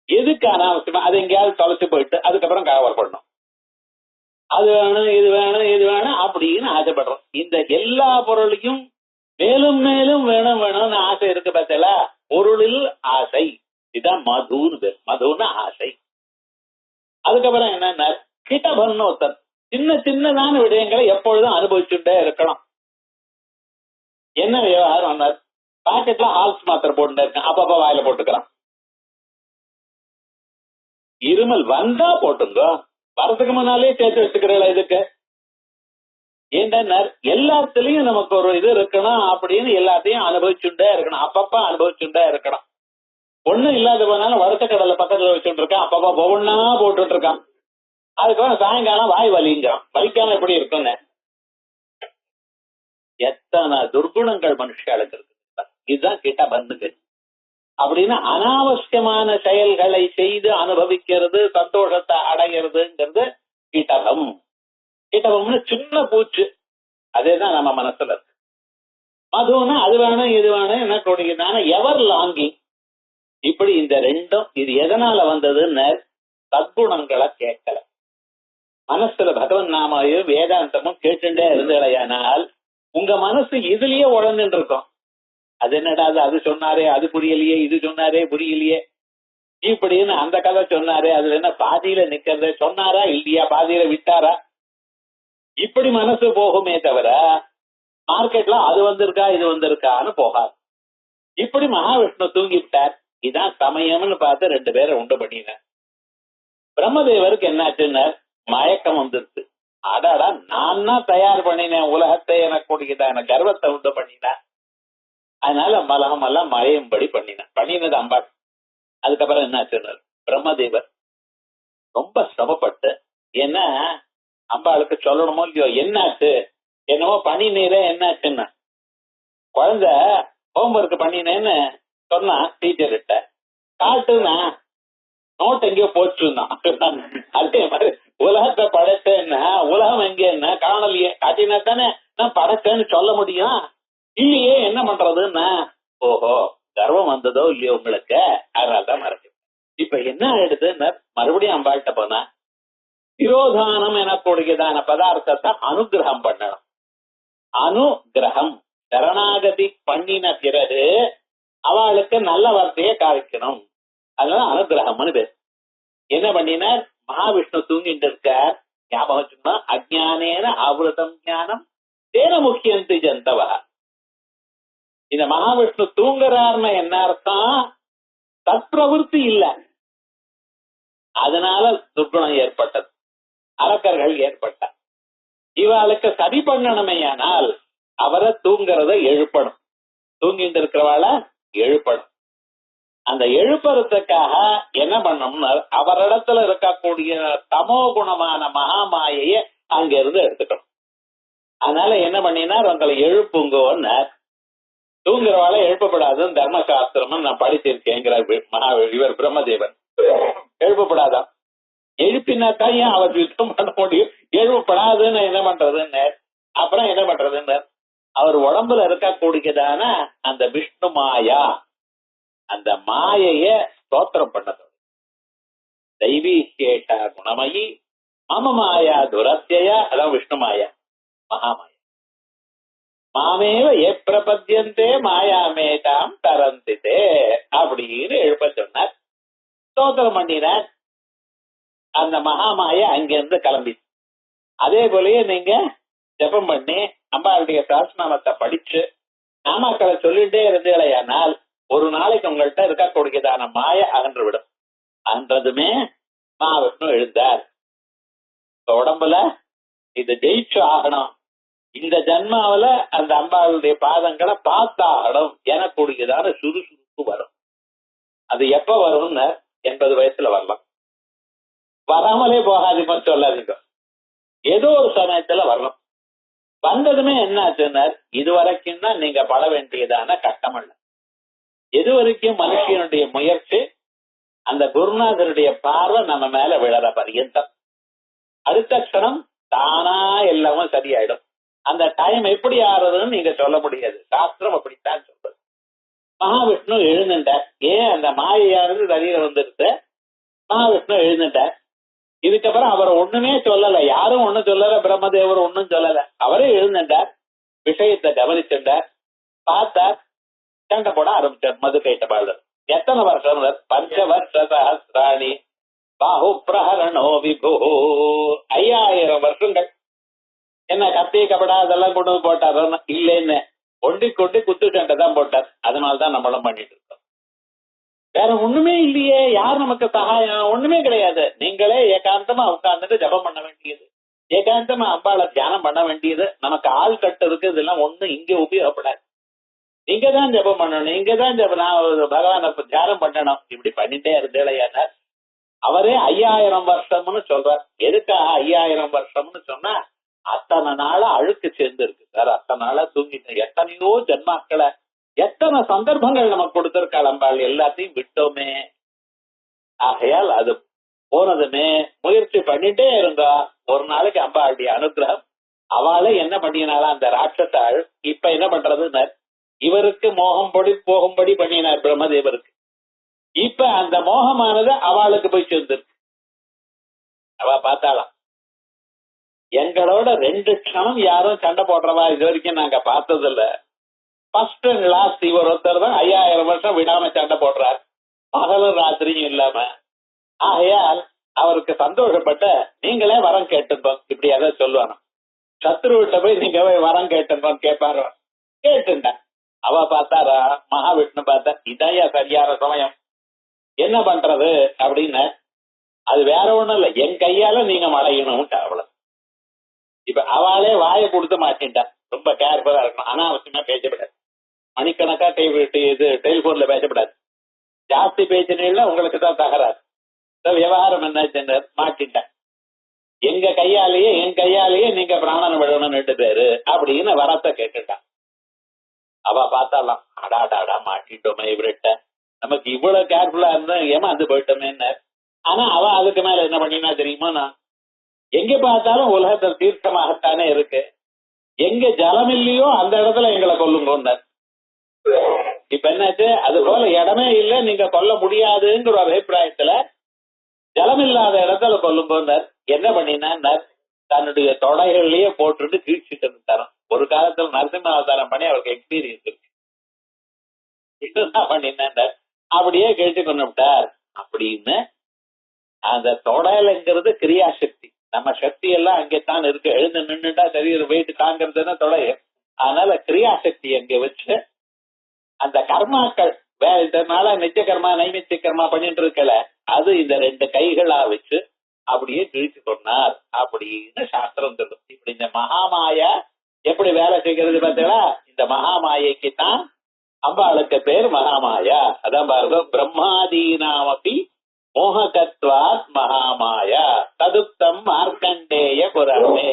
எதுக்கு அனாவசியமா அது எங்கேயாவது தொலைச்சு போயிட்டு அதுக்கப்புறம் கவர் பண்ணணும். அது வேணும் இது வேணும் இது வேணும் அப்படின்னு ஆசைப்படுறோம். இந்த எல்லா பொருளையும் மேலும் மேலும் வேணும் வேணும்னு ஆசை இருக்கு பார்த்தல, பொருளில் ஆசை. இதுதான் மதுன்னு பேர். மதுன்னு ஆசை. அதுக்கப்புறம் என்னன்னா கிட்டபன்னு ஒருத்தர் சின்ன சின்னதான விடயங்களை எப்பொழுதும் அனுபவிச்சுட்டே இருக்கணும். என்ன விவகாரம்? பாக்கெட்ல ஹால்ஸ் மாத்திரை போட்டு இருக்கேன், அப்பப்ப வாயில போட்டுக்கிறான். இருமல் வந்தா போட்டுங்க, வரதுக்கு முன்னாலே சேர்த்து வச்சுக்கிறீங்களா? இதுக்கு ஏன்னா எல்லாத்துலயும் நமக்கு ஒரு இது இருக்கணும் அப்படின்னு எல்லாத்தையும் அனுபவிச்சுட்டே இருக்கணும். அப்பப்ப அனுபவிச்சுட்டே இருக்கணும். ஒண்ணும் இல்லாத போனாலும் வறுத்த கடலை பக்கத்துல வச்சுட்டு இருக்கான், அப்பப்ப ஒவ்வொன்னா போட்டுட்டு இருக்கான். அதுக்கப்புறம் சாயங்காலம் வாய் வலிங்கிறான். வலிக்காம எப்படி இருக்குன்னு எத்தனை துர்குணங்கள் மனுஷாளுக்கு இருக்கு. இதுதான் கிட்டபன்னுக்கு. அப்படின்னு அனாவசியமான செயல்களை செய்து அனுபவிக்கிறது, சந்தோஷத்தை அடைகிறதுங்கிறது கிட்டபம். கிட்டபம்னு சின்ன பூச்சு, அதேதான் நம்ம மனசுல இருக்கு. மதுன்னா அது வேணும் இது வேணும் என்ன கொடுக்குதான எவர் லாங்கிங். இப்படி இந்த ரெண்டும் இது எதனால வந்ததுன்னு சத்குணங்களை கேட்கல. மனசுல பகவன் நாமையும் வேதாந்தமும் கேட்டுட்டே இருந்தேனால் உங்க மனசு இதுலயே உழந்துட்டு இருக்கும். அது என்னடா அது சொன்னாரே அது புரியலையே, இது சொன்னாரே புரியலையே, இப்படின்னு அந்த கதை சொன்னாரே அதுல என்ன பாதியில நிக்கிறது, சொன்னாரா இல்லையா, பாதியில விட்டாரா, இப்படி மனசு போகுமே தவிர மார்க்கெட்ல அது வந்திருக்கா இது வந்திருக்கான்னு போகாது. இப்படி மகாவிஷ்ணு தூங்கிவிட்டார். இதான் சமயம்னு பார்த்து 2 பேரை உண்டு பண்ணினார். பிரம்மதேவருக்கு என்னாச்சுன்னு மயக்கம் வந்துருச்சு. அடாடா நான் தான் தயார் பண்ணினேன் உலகத்தை, எனக்கு கொடுக்கிட்ட கர்வத்தை உண்டு பண்ணினேன். அதனால மலகம் எல்லாம் மறையும்படி பண்ணினது அம்பாள். அதுக்கப்புறம் என்னாச்சுன்னு பிரம்மதேவர் ரொம்ப சிரமப்பட்டு, ஏன்னா அம்பாளுக்கு சொல்லணுமோ இல்லையோ என்னாச்சு, என்னவோ பண்ணினீரே என்னாச்சுன்னு. குழந்தை ஹோம்ஒர்க் பண்ணினேன்னு சொன்னா டீச்சர்கிட்ட காட்டுனா நோட் எங்கேயோ போச்சுருந்தான். அதே மாதிரி உலகத்தை படைச்சேன்னா உலகம் எங்கேன்னா காணலையே, காட்டினா தானே நான் படைச்சேன்னு சொல்ல முடியும். இல்லையே என்ன பண்றதுன்னா, ஓஹோ கர்வம் வந்ததோ இல்லையோ உங்களுக்கு, அதனால்தான் மறைச்சு. இப்ப என்ன ஆயிடுதுன்னு மறுபடியும் அம்பாள்கிட்ட போனா திரோதானம் எனக்கூடியதான பதார்த்தத்தை அனுகிரகம் பண்ணணும். அனுகிரகம் சரணாகதி பண்ணின பிறகு அவளுக்கு நல்ல வார்த்தையை காய்க்கணும். அதனால அனுகிரகம்னு பேர். என்ன பண்ணினார், மகாவிஷ்ணு தூங்கிட்டு இருக்கார். ஞாபகம் வச்சுக்கணும், அஜ்ஞானேன ஆவருதம் ஞானம் தேன முக்கியந்தி ஜந்தவா. இந்த மகாவிஷ்ணு தூங்குறாருன்னு என்ன அர்த்தம், தற்பிரவருத்தி இல்ல, அதனால துர்குணம் ஏற்பட்டது, அரக்கர்கள் ஏற்பட்டார். இவாளுக்கு சரி பண்ணணுமேயானால் அவரை தூங்குறத எழுப்பணும், தூங்கிட்டு இருக்கிறவாள எழுப்பணும். அந்த எழுப்புறதுக்காக என்ன பண்ணணும்னு அவரிடத்துல இருக்கக்கூடிய தமோ குணமான மகாமாயைய அங்க இருந்து எடுத்துக்கணும். அதனால என்ன பண்ணினார், உங்களை எழுப்புங்கன்னு. தூங்குறவாள எழுப்பப்படாதுன்னு தர்மசாஸ்திரம் நான் படிச்சிருக்கேங்கிறார் இவர் பிரம்மதேவன். எழுப்பப்படாதான், எழுப்பினாத்தான் ஏன் அவர் யுத்தம் பண்ண முடியும். எழுப்பப்படாதுன்னு என்ன பண்றதுன்னு, அப்புறம் என்ன பண்றதுன்னு அவர் உடம்புல இருக்கக்கூடியதான அந்த விஷ்ணு மாயா, அந்த மாயைய ஸ்தோத்திரம் பண்ணது. தெய்வீகேஷா குணமயி மம மாயா துரத்தியா, அதான் விஷ்ணு மாயா மகாமாயா. மாமேவ ஏப்பிரபத்யந்தே மாயாமேதாம் தரந்திதே அப்படின்னு எழுப்ப சொன்னார். ஸ்தோத்திரம் பண்ணினார். அந்த மகாமாயா அங்கிருந்து கிளம்பி. அதே போலயே நீங்க ஜபம் பண்ணி அம்பாளுடைய சஹஸ்ரநாமத்தை படிச்சு நாமாக்களை சொல்லிட்டே இருந்தீங்களேயானால் ஒரு நாளைக்கு உங்கள்கிட்ட இருக்கக்கூடியதான மாய அகன்று விடும். அன்றதுமே மகாவிஷ்ணு எழுந்தார். உடம்புல இது ஜெயிச்சு ஆகணும், இந்த ஜன்மாவில அந்த அம்பாளுடைய பாதங்களை பார்த்தாகணும் எனக்கூடியதான சுறுசுறுப்பு வரும். அது எப்ப வரும்னு 80 வயசுல வரலாம், வராமலே போகாதீங்க சொல்லாதீங்க, ஏதோ ஒரு சமயத்துல வரணும். வந்ததுமே என்ன ஆச்சுன்னா இதுவரைக்கும் தான் நீங்க பட வேண்டியதான கட்டம் அல்ல. எது வரைக்கும் மனுஷனுடைய முயற்சி அந்த குருநாதருடைய பார்வை நம்ம மேல விழற பரியந்தம், அடுத்த க்ஷணம் தானா எல்லாமும் சரியாயிடும். அந்த டைம் எப்படி ஆறுதுன்னு நீங்க சொல்ல முடியாது, சாஸ்திரம் அப்படித்தான் சொல்றது. மகாவிஷ்ணு எழுந்துட்டார். ஏன் அந்த மாயையானது வெளியில வந்துருச்சு, மகாவிஷ்ணு எழுந்துட்டார். இதுக்கப்புறம் அவர் ஒண்ணுமே சொல்லல, யாரும் ஒண்ணும் சொல்லல, பிரம்மதேவர் ஒண்ணும் சொல்லல, அவரே எழுந்துட்டார். விஷயத்தை கவனிச்சுட்டார், பார்த்தார், சண்டை போட ஆரம்பிச்சார். மது கைட்டபாளர் எத்தனை வருஷம்? 5 வருஷ சஹஸ்ராணி பாஹு பிரஹரணோ விபு. 5000 வருஷங்கள். என்ன கத்தி கபடா அதெல்லாம் கொண்டு போட்டார்? இல்லைன்னு ஒண்டி கொண்டு குத்து சண்டை தான் போட்டார். அதனால்தான் நம்மளும் பண்ணிட்டு இருக்கோம். வேற ஒண்ணுமே இல்லையே, யார் நமக்கு சகாயம்? ஒண்ணுமே கிடையாது. நீங்களே ஏகாந்தமா உட்கார்ந்துட்டு ஜபம் பண்ண வேண்டியது, ஏகாந்தமா அம்பாளை தியானம் பண்ண வேண்டியது. நமக்கு ஆள் கட்டு இருக்கு, இதெல்லாம் ஒண்ணும் இங்க உபயோகப்படாது. நீங்க தான் ஜபம் பண்ணணும், நீங்க தான் பகவான தியானம் பண்ணணும். இப்படி பண்ணிட்டே இருந்தேன். அவரே 5000 வருஷம்னு சொல்றார். எதுக்காக 5000 வருஷம்னு சொன்னா, அத்தனை நாளா அழுக்கு சேர்ந்து இருக்கு சார், அத்தனை நாளா தூங்கிட்டேன், எத்தனையோ ஜன்மாக்களை, எத்தனை சந்தர்ப்பங்கள் நமக்கு கொடுத்திருக்காள் அம்பாள், எல்லாத்தையும் விட்டோமே. ஆகையால் அது போனதுமே முயற்சி பண்ணிட்டே இருந்தா ஒரு நாளைக்கு அம்பாளுடைய அனுகிரகம். அவளே என்ன பண்ணினாலா அந்த ராட்சசாள், இப்ப என்ன பண்றதுன்னு இவருக்கு மோகம் போகும்படி பண்ணினார் பிரம்மதேவருக்கு. இப்ப அந்த மோகமானது அவளுக்கு போய் சேர்ந்துருக்கு. அவ பார்த்தாலாம், எங்களோட 2 க்ஷணம் யாரும் சண்டை போடுறவா இது வரைக்கும் நாங்க பார்த்தது இல்ல. ஃபர்ஸ்ட் அண்ட் லாஸ்ட் இவர் ஒருத்தர் தான் 5000 வருஷம் விடாம சண்டை போடுறார், பகலும் ராத்திரியும் இல்லாம. ஆகையால் அவருக்கு சந்தோஷப்பட்ட, நீங்களே வரம் கேட்டுப்போம், இப்படி அதை சொல்லுவானோ. சத்ருவிட்ட போய் நீங்க போய் வரம் கேட்டுப்போம் கேட்பாரு. கேட்டுட்டேன். அவ பார்த்தாரா, மகாவிஷ்ணு பார்த்தா, இதையா சரியான சமயம், என்ன பண்றது அப்படின்னு. அது வேற ஒண்ணும் இல்ல, என் கையால நீங்க மடையணும் அவளை. இப்ப அவளே வாயை கொடுத்து மாட்டின்ட்டா. ரொம்ப கேர்ஃபுல்லா இருக்கணும், அனாவசியமா பேசப்படாது, மணிக்கணக்கா இது டெலிபோன்ல பேசப்படாது. ஜாஸ்தி பேசினீங்களா உங்களுக்கு தான் தகராறு. விவகாரம் என்ன மாட்டின்ட்டேன், என் கையாலேயே நீங்க பிராணனை விடணும் 2 பேரு அப்படின்னு வரத்தை கேட்டுட்டான். அவ பார்த்தாலாம், அடாடாடா மாட்டிட்டோமே இவர்கிட்ட, நமக்கு இவ்வளவு கேர்ஃபுல்லா இருந்தா ஏமாந்து போயிட்டோமே. ஆனா அவ அதுக்கு மேல என்ன பண்ணினா தெரியுமா, நான் எங்க பார்த்தாலும் உலகத்தில் தீர்க்கமாகத்தானே இருக்கு, எங்க ஜலம் இல்லையோ அந்த இடத்துல எங்களை கொல்லுங்க. இப்ப என்னாச்சு, அது போல இடமே இல்லை, நீங்க கொல்ல முடியாதுங்கிற ஒரு அபிப்பிராயத்துல ஜலம் இல்லாத இடத்துல கொல்லுங்க. என்ன பண்ணினா தன்னுடைய தொடைகள்லயே போட்டுட்டு கீழ்ச்சிட்டு தரோம். ஒரு காலத்துல நரசிம்ம அவதாரம் பண்ணி அவருக்கு எக்ஸ்பீரியன்ஸ் இருக்கு. என்ன பண்ணின அப்படியே கேட்டு கொண்டு விட்டார். அப்படின்னு அந்த தொடையல்ங்கிறது கிரியாசக்தி, நம்ம சக்தி எல்லாம் அங்கேத்தான் இருக்கு. எழுந்து நின்றுட்டா சரீர வெயிட் தாங்கிறதுன்னா தொடைய. அதனால கிரியாசக்தி அங்க வச்சு அந்த கர்மாக்கள் இதனால நித்திய கர்மா நைமித்திய கர்மா பண்ணிட்டு இருக்கல, அது இந்த 2 கைகளா வச்சு அப்படியே கிழிச்சு கொண்டார் அப்படின்னு சாஸ்திரம் சொல்லும். இப்படி இந்த மகாமாயா எப்படி வேலை செய்கிறது பார்த்தீங்களா, இந்த மகாமாயைக்கு தான் அம்பாளுக்கு பேர் மகாமாயா. அதான் பாருங்க, பிரம்மாதீனாமபி மோககத்வாத் மகாமாயா ததுப்தம் மார்க்கண்டேய புராணே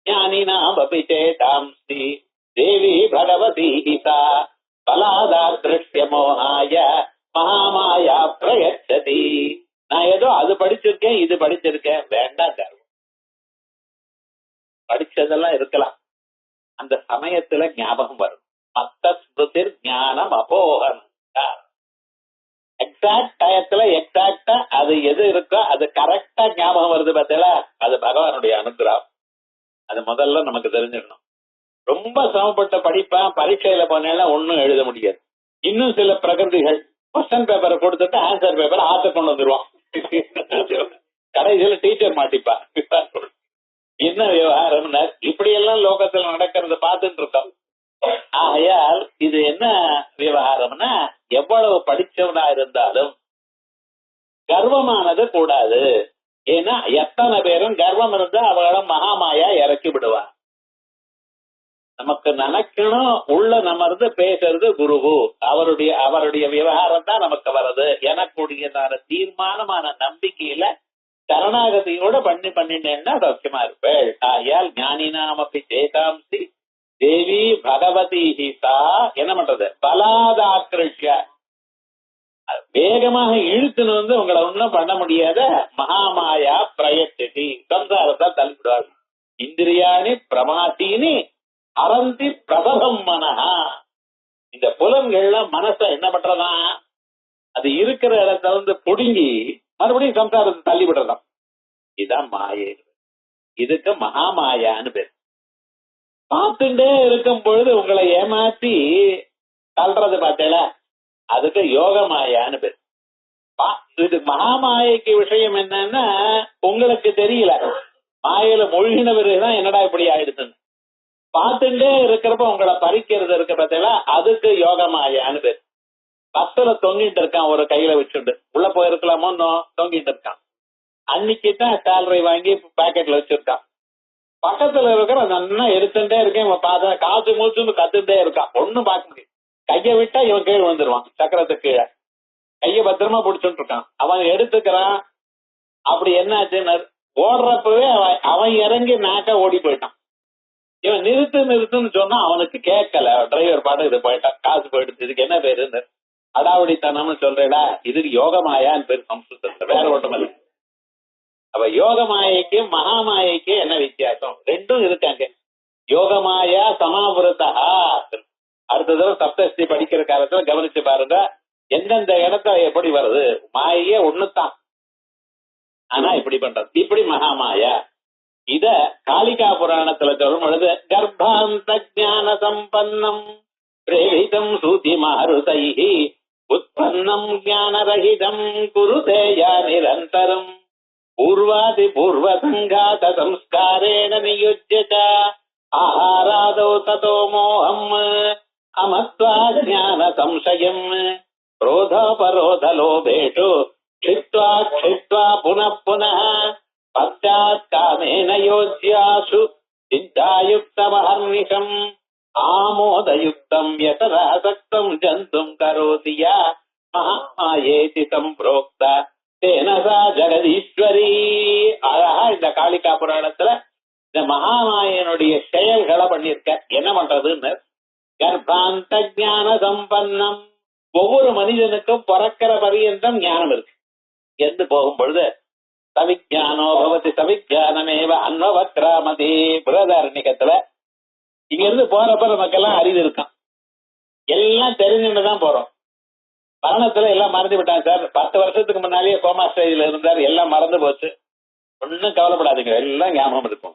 ஞானினாம் அபி சேதாம்சி தேவி பகவதி ஹிதா பலாதாத்ருஷ்ய மோகாய மகாமாயா பிரயச்சதி. நான் ஏதோ அது படிச்சிருக்கேன் இது படிச்சிருக்கேன் வேண்டாம். படிச்சதெல்லாம் இருக்கலாம், அந்த சமயத்துல ஞாபகம் வரும். மத்த ஸ்மிருதிர் ஞானம் அபோகனம். எக்ஸாக்ட் டயத்துல எக்ஸாக்டா அது எது இருக்கோ அது கரெக்டா ஞாபகம் வருது பார்த்தீங்களா, அது பகவானுடைய அனுகிரகம். அது முதல்ல நமக்கு தெரிஞ்சிடணும். ரொம்ப சிரமப்பட்ட படிப்பேன், பரீட்சையில போனேன்னா ஒன்னும் எழுத முடியாது. இன்னும் சில பிரகிருதிகள் கொஸ்டின் பேப்பரை கொடுத்துட்டு ஆன்சர் பேப்பர் ஆத்த கொண்டு வந்துருவான். கடைசியில டீச்சர் மாட்டிப்பா. என்ன விவகாரம், இப்படி எல்லாம் லோகத்துல நடக்கிறத பார்த்துட்டு இருக்கோம். ஆகையால் இது என்ன விவகாரம்னா, எவ்வளவு படிச்சவனா இருந்தாலும் கர்வமானது கூடாது. ஏன்னா எத்தனை பேரும் கர்வம் இருந்தா அவள மகாமாயா இறக்கி விடுவா. நமக்கு நினைக்கணும், உள்ள நம்ம இருந்து பேசுறது குருவு, அவருடைய விவகாரம் தான் நமக்கு வருது எனக்குரியதான தீர்மானமான நம்பிக்கையில சரணாகதியோட பண்ணினேன்னா சௌக்கியமா இருப்பேள். ஆயால் ஞானினாமப்பி சேதாம்சி தேவி பகவதி ஹிசா என்ன பண்றது, பலாதாக்கிருஷ்ய வேகமாக இழுத்துன்னு வந்து உங்களை ஒன்னும் பண்ண முடியாத மகாமாயா பிரயத்தி சம்சாரத்தை தள்ளிவிடுவாங்க. இந்திரியாணி பிரமாத்தினி அரந்தி பிரபலம் மனஹா. இந்த புலன்கள்லாம் மனசை என்ன பண்றதா, அது இருக்கிற இடத்துல வந்து புடுங்கி மறுபடியும் சம்சாரத்தை தள்ளி விடுறதாம். இதுதான் மாயை. இதுக்கு மகாமாயான்னு பேர். பார்த்துட்டே இருக்கும் பொழுது உங்களை ஏமாத்தி தள்ளுறது பார்த்தேல, அதுக்கு யோக மாயான்னு பேர். இது மகாமாயைக்கு விஷயம் என்னன்னா உங்களுக்கு தெரியல, மாயில மூழ்கினவருதான் என்னடா இப்படி ஆயிடுதுன்னு பார்த்துட்டே இருக்கிறப்ப உங்களை பறிக்கிறது இருக்கு பார்த்தீங்களா, அதுக்கு யோக மாயான்னு பேர். பஸ்ல தொங்கிட்டு இருக்கான், ஒரு கையில வச்சுட்டு உள்ள போயிருக்கலாமோ தொங்கிட்டு இருக்கான். அன்னைக்கு தான் சேலரி வாங்கி பாக்கெட்ல வச்சிருக்கான். பக்கத்துல இருக்கிற நல்லா எடுத்துட்டே இருக்கேன், பார்த்தா காசு மூச்சுன்னு கத்துட்டே இருக்கான், ஒன்னும் பார்க்க முடியும். கைய விட்டா இவன் கீழே வந்துருவான், சக்கரத்துக்கு கீழே. கைய பத்திரமா பிடிச்சுட்டு இருக்கான், அவன் எடுத்துக்கிறான். அப்படி என்னாச்சுன்னு ஓடுறப்பவே அவன் இறங்கி நாக்கா ஓடி போயிட்டான். இவன் நிறுத்துன்னு சொன்னா அவனுக்கு கேட்கல, டிரைவர் பாட்டு இது போயிட்டான், காசு போயிடுச்சு. இதுக்கு என்ன பேருன்னு அடாவடித்தனம்னு சொல்றேடா, இதுக்கு யோகமாயான்னு பேரு சம்ஸ்கிருதத்துல, வேற ஒன்றும் இல்லை. அப்ப யோகமாயைக்கு மகாமாயைக்கு என்ன வித்தியாசம்? ரெண்டும் இருக்காங்க. யோகமாயா சமாவிரதா. அடுத்த தடவை சப்தஸ்தி படிக்கிற காலத்துல கவனிச்சு பாருங்க, எந்தெந்த இடத்துல எப்படி வருது. மாயே ஒண்ணுதான், ஆனா இப்படி பண்றது, இப்படி மகாமாயா. இத காளிகா புராணத்துல சொல்லும் பொழுது கர்ப்பாந்த ஞான சம்பன்னம் பிரேரிதம் சூதி மாருதைஹி உத்பன்னம் ஞானரஹிதம் குருதேயா நிரந்தரம் பூர்வாதி பூர்வ சங்காத சம்ஸ்காரேண நியுஜ்யத ஆஹாராதோ ததோ மோஹம் அமத்வா ஞான சம்சயம் क्रोधोपरोध लोभेषु क्षिप्त्वा क्षिप्त्वा पुनः पुनः पश्चात् कामेन योज्यासु चिन्तायुक्तमहर्निशम् आमोदयुक्तं व्यसनासक्तं जन्तुं करोति या महामायेति सम्प्रोक्ता तेन सा ஜெகதீஸ்வரி. அழகா இந்த காளிகா புராணத்துல இந்த மகாமாயனுடைய செயல்களை பண்ணிருக்க. என்ன பண்றதுன்னு, கர்ப்பாந்த ஞான சம்பன்னம், ஒவ்வொரு மனிதனுக்கும் பிறக்கிற பரியந்தம் ஞானம் இருக்கு. எந்த போகும் பொழுது சவிஜானோ பவதி சவிஜானமேவ அன்வக்ராமதி பிரதாரண்யத்துல இங்க இருந்து போறப்ப நமக்கெல்லாம் அறிவு இருக்கான், எல்லாம் தெரிஞ்சுட்டுதான் போறோம். மரணத்துல எல்லாம் மறந்து விட்டாங்க சார், 10 வருஷத்துக்கு முன்னாலேயே கோமா ஸ்டேஜ்ல இருந்தார், எல்லாம் மறந்து போச்சு. ஒன்னும் கவலைப்படாதீங்க, எல்லாம் ஞாபகம் இருக்கும்.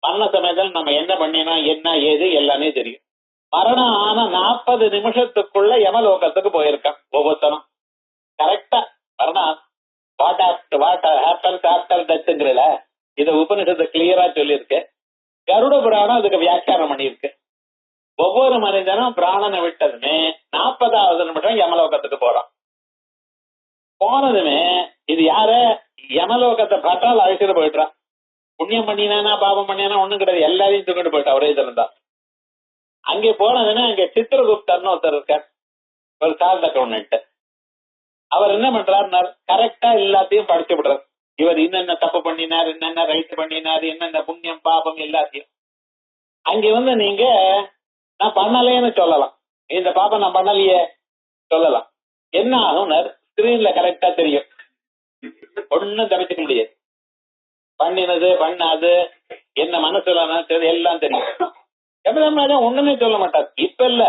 மரண சமயத்தில் நம்ம என்ன பண்ணினோம் என்ன ஏது எல்லாமே தெரியும். மரணம் ஆன 40 நிமிஷத்துக்குள்ள யமலோகத்துக்கு போயிருக்கான் ஒவ்வொருத்தனும். கரெக்டா மரணம் வாட் ஹேப்பன்ஸ் ஆஃப்டர் டெத்ங்கறல இத உபநிஷத்து கிளியரா சொல்லியிருக்கு. கருட புராணம் அதுக்கு வியாக்கியானம் பண்ணியிருக்கு. ஒவ்வொரு மனிதனும் பிராணனை விட்டதுமே 40வது நிமிஷம் யமலோகத்துக்கு போறான். போனதுமே இது யார யமலோகத்தை பார்த்தால் அழைச்சிட்டு போயிட்டான். புண்ணியம் பண்ணினானா பாபம் பண்ணினா ஒண்ணும் கிடையாது, எல்லாரையும் தூக்கிட்டு போயிட்டா ஒரே இதுல இருந்தா. அங்கே போனதுன்னா அங்க சித்திரகுப்தர்னு ஒருத்தர் இருக்கார், ஒரு சார்ட் அக்கௌண்ட். அவர் என்ன பண்றாரு, கரெக்டா எல்லாத்தையும் படிச்சு விடுறாரு. இவர் என்னென்ன தப்பு பண்ணினார், என்னென்ன ரைட் பண்ணினார், என்னென்ன புண்ணியம் பாபம் எல்லாத்தையும். அங்க வந்து நீங்க நான் பண்ணலேன்னு சொல்லலாம், இந்த பாப்பம் நான் பண்ணலையே சொல்லலாம். என்ன ஆகும், ஸ்கிரீன்ல கரெக்டா தெரியும், ஒன்னும் தவிர்க்க முடியாது. பண்ணினது பண்ணாது என்ன மனசுல எல்லாம் தெரியும். ஒண்ணுமே சொல்ல மாட்டார். இப்ப இல்ல,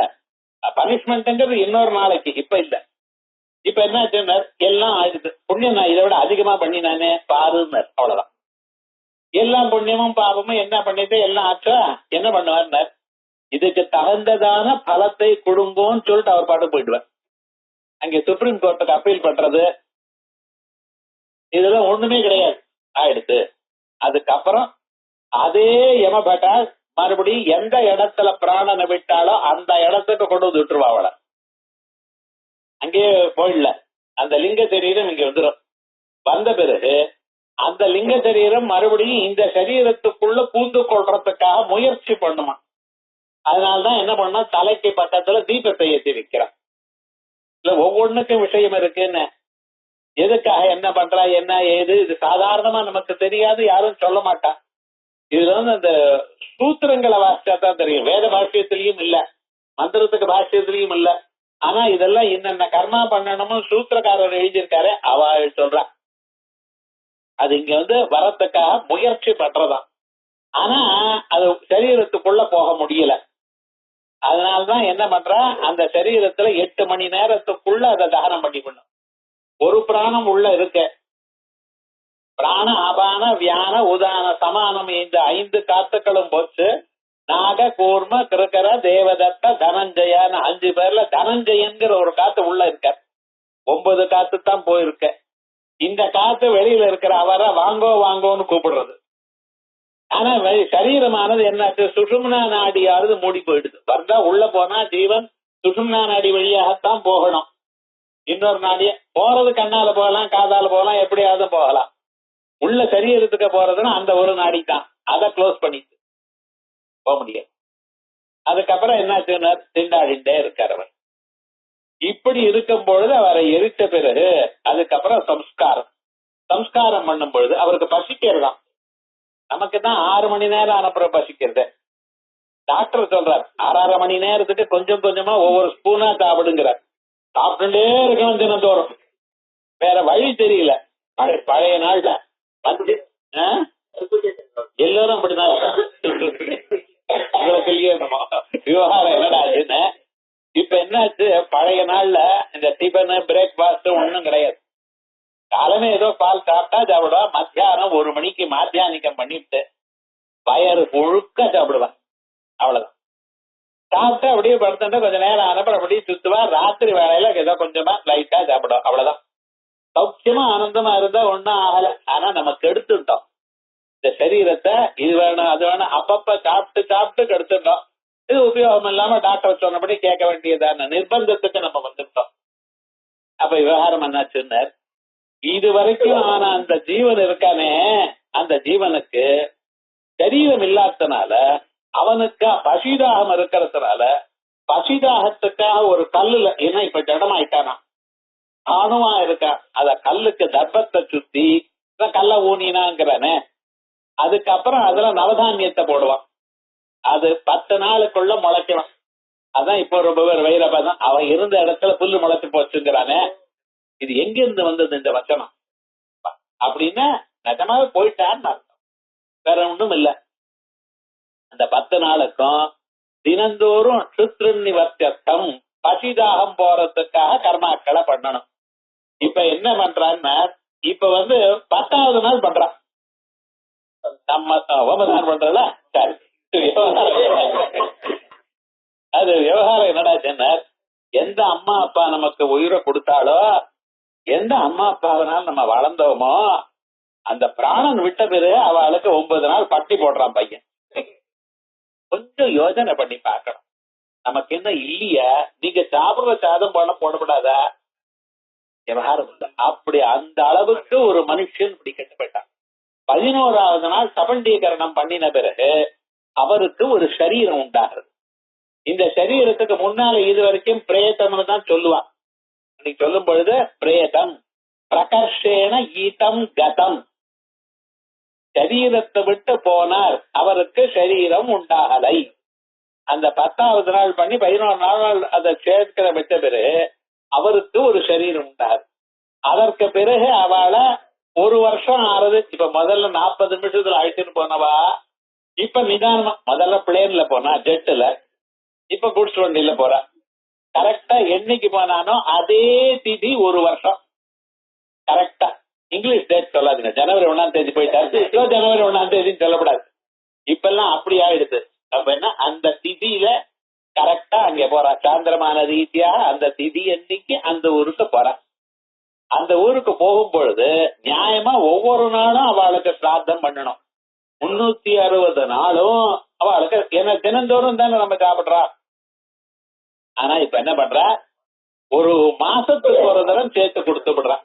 பனிஷ்மெண்ட்ங்கிறது இன்னொரு நாளைக்கு, இப்ப இல்ல. இப்ப என்ன எல்லாம் ஆயிடுது, புண்ணியம் நான் இதை விட அதிகமா பண்ணினானே பாருன்னு, அவ்வளவுதான். எல்லாம் புண்ணியமும் பாவமும் என்ன பண்ணிட்டு எல்லாம் ஆச்சா, என்ன பண்ணுவார், இதுக்கு தகுந்ததான பலத்தை கொடுங்கோன்னு சொல்லிட்டு அவர் பாட்டு போயிடுவார். அங்க சுப்ரீம் கோர்ட்டுக்கு அப்பீல் பண்றது இதெல்லாம் ஒண்ணுமே கிடையாது, ஆயிடுது. அதுக்கப்புறம் அதே யமபட்டா மறுபடியும் எந்த இடத்துல பிராணனை விட்டாலோ அந்த இடத்துக்கு கொண்டு வந்து விட்டுருவா அவளை. அங்கேயே போயிடல, அந்த லிங்க சரீரம் இங்க வந்துடும். வந்த பிறகு அந்த லிங்க சரீரம் மறுபடியும் இந்த சரீரத்துக்குள்ள பூந்து கொள்றதுக்காக முயற்சி பண்ணுமா. அதனால்தான் என்ன பண்ணா, தலைக்கு பக்கத்துல தீபத்தை ஏற்றி வைக்கிறான். இல்ல ஒவ்வொன்றுக்கும் விஷயம் இருக்குன்னு, எதுக்காக என்ன பண்றா என்ன ஏது, இது சாதாரணமா நமக்கு தெரியாது, யாரும் சொல்ல மாட்டான். இதுல அந்த சூத்திரங்களை வாசிச்சா தான் தெரியும். வேத பாஷ்யத்திலையும் இல்ல, மந்திரத்துக்கு பாஷ்யத்திலையும் இல்ல. ஆனா இதெல்லாம் என்னென்ன கர்மா பண்ணணும்னு சூத்திரக்காரர் எழுதியிருக்காரு, அவ சொல்றா. அது இங்க வரத்துக்காக முயற்சி பண்றதாம். ஆனா அது சரீரத்துக்குள்ள போக முடியல. அதனால்தான் என்ன பண்றா, அந்த சரீரத்துல 8 மணி நேரத்துக்குள்ள அதை தகனம் பண்ணிக்கணும். ஒரு பிராணம் உள்ள இருக்க, பிராண அபான வியான உதான சமானம், இந்த 5 காத்துக்களும் போச்சு. நாக கூர்ம கிருக்கர தேவதத்த தனஞ்சயான்னு 5 பேர்ல தனஞ்சயன்கிற ஒரு காத்து உள்ள இருக்க. 9 காத்து தான் போயிருக்க. இந்த காத்து வெளியில இருக்கிற அவரை வாங்கோ வாங்கோன்னு கூப்பிடுறது. ஆனா சரீரமானது என்னாச்சு, சுஷும்னா நாடியாவது மூடி போயிடுது. வந்தா உள்ள போனா ஜீவன் சுஷும்னா நாடி வழியாகத்தான் போகணும். இன்னொரு நாடிய போறது கண்ணால போகலாம், காதால போகலாம், எப்படியாவது போகலாம். உள்ள சரீரத்துக்கு போறதுன்னா அந்த ஒரு நாடி தான், அதை க்ளோஸ் பண்ணிட்டு போக முடியாது. அதுக்கப்புறம் என்னாச்சுன்னா திண்டாடிண்டே இருக்கார் அவர். இப்படி இருக்கும் பொழுது அவரை எரித்த பிறகு அதுக்கப்புறம் சம்ஸ்காரம் பண்ணும் பொழுது அவருக்கு பசிக்கிறதாம். நமக்கு தான் 6 மணி நேரம் அனுப்புறம் பசிக்கிறது. டாக்டர் சொல்றார் 6.5 மணி நேரத்துக்கு கொஞ்சம் கொஞ்சமா ஒவ்வொரு ஸ்பூனா சாப்பிடுங்கிறார். சாப்பிட்டுட்டே இருக்கணும் தினந்தோறும், வேற வழி தெரியல. பழைய நாள்ல எல்லாரும் அப்படிதான். உங்களுக்கு இல்லையே விவகாரம் என்னடா ஆச்சுன்னு. இப்ப என்னாச்சு, பழைய நாள்ல இந்த டிபன் பிரேக்பாஸ்ட் ஒண்ணும் கிடையாது. காலமே ஏதோ பால் சாப்பிட்டா சாப்பிடுவா, மத்தியானம் 1 மணிக்கு மாத்தியானிக்கம் பண்ணிட்டு வயறு முழுக்க சாப்பிடுவேன். அவ்வளவுதான். சாப்பிட்டு அப்படியே படுத்துட்டு கொஞ்ச நேரம் ஆனப்ப அப்படியே சுத்துவா. ராத்திரி வேலையில ஏதோ கொஞ்சமா லைட்டா சாப்பிடுவோம், அவ்வளவுதான். சௌக்கியமா ஆனந்தமா இருந்தா ஒன்னும் ஆகல. ஆனா நம்ம கெடுத்துட்டோம் இந்த சரீரத்தை. இது வேணும் அது வேணும் அப்பப்ப சாப்பிட்டு சாப்பிட்டு கெடுத்துட்டோம். இது உபயோகம் இல்லாம டாக்டர் சொன்னபடி கேட்க வேண்டியதான நிர்பந்தத்துக்கு நம்ம வந்துட்டோம். அப்ப விவகாரம் என்னாச்சுன்னு, இது வரைக்கும் ஆனா அந்த ஜீவன் இருக்கானே, அந்த ஜீவனுக்கு சரீரம் இல்லாதனால, அவனுக்கு பசிதாகம் இருக்கிறதுனால, பசிதாகத்துக்காக ஒரு கல்லுல, ஏன்னா இப்ப ஜடமாயிட்டானா அணுவா இருக்கான், அத கல்லுக்கு தர்ப்பத்தை சுத்தி கல்ல ஊனினாங்கிறானே, அதுக்கப்புறம் அதுல நவதானியத்தை போடுவான். அது 10 நாளுக்குள்ள முளைக்கணும். அதான் இப்போ ரொம்ப பேர் வைரபதம், அவன் இருந்த இடத்துல புல்லு முளைச்சு போச்சுங்கிறானே. இது எங்க இருந்து வந்தது இந்த வச்சனம் அப்படின்னா, நிஜமாவே போயிட்டான்னு அர்த்தம், வேற ஒன்றும் இல்ல. அந்த 10 நாளுக்கும் தினந்தோறும் சுத்ருநிவர்த்தியம் பசிதாகம் போறதுக்காக கர்மாக்களை பண்ணணும். இப்ப என்ன பண்றான்னா, இப்ப 10வது நாள் பண்றான். நம்ம ஓமதானம் பண்றல, சரி அது விவகாரம் என்னடா சொன்னார், எந்த அம்மா அப்பா நமக்கு உயிரை கொடுத்தாலோ, எந்த அம்மா அப்பாவனால நம்ம வளர்ந்தோமோ, அந்த பிராணன் விட்ட பிறகு அவளுக்கு 9 நாள் பட்டி போடுறான் பையன். கொஞ்சம் யோசனை பண்ணி பார்க்கணும். நமக்கு என்ன இல்லையா, நீங்க சாப்பிடுற சாதம் போடப்படாதா விவகாரம் இல்லை. அப்படி அந்த அளவுக்கு ஒரு மனுஷன் இப்படி கெட்டு போயிட்டான். 11வது நாள் சபண்டீகரணம் பண்ணின பிறகு அவருக்கு ஒரு சரீரம் உண்டாகிறது. இந்த சரீரத்துக்கு முன்னால இது வரைக்கும் பிரேதம்னு தான் சொல்லுவான். இன்னைக்கு சொல்லும் பொழுது பிரேதம் பிரகர்ஷேன ஈதம் கதம், சரீரத்தை விட்டு போனார், அவருக்கு சரீரம் உண்டாகலை. அந்த 10வது நாள் பண்ணி 11 நாள் அதை சேர்க்கிற விட்ட பிறகு அவருக்கு ஒரு சரீரம் உண்டாது. அதற்கு பிறகு அவளை 1 வருஷம் ஆறுது. இப்ப முதல்ல 40 நிமிஷத்துல அழைச்சிட்டு போனவா இப்ப நிதானமா, முதல்ல பிளேன்ல போனா, ஜெட்டுல, இப்ப குட்ஸ் வண்டியில போறா. கரெக்டா என்னைக்கு போனானோ அதே திதி 1 வருஷம் கரெக்டா. இங்கிலீஷ் டேட் சொல்லாதீங்க, ஜனவரி 1ஆம் தேதி போயிட்டாரு, ஜனவரி 1ஆம் தேதின்னு சொல்லக்கூடாது. இப்ப எல்லாம் அப்படி ஆயிடுது. அப்ப என்ன, அந்த திதியில கரெக்டா அங்க போறா. சாந்திரமான ரீதியா அந்த திதி அன்னைக்கு அந்த ஊருக்கு போறா. அந்த ஊருக்கு போகும் பொழுது நியாயமா ஒவ்வொரு நாளும் அவளுக்கு பிரார்த்தம் பண்ணணும். 360 நாளும் அவளுக்கு, ஏன்னா தினந்தோறும் தானே நம்ம சாப்பிடுறா. ஆனா இப்ப என்ன பண்றா, ஒரு மாசத்துக்கு ஒரு தரம் சேர்த்து கொடுத்து விடுறான்.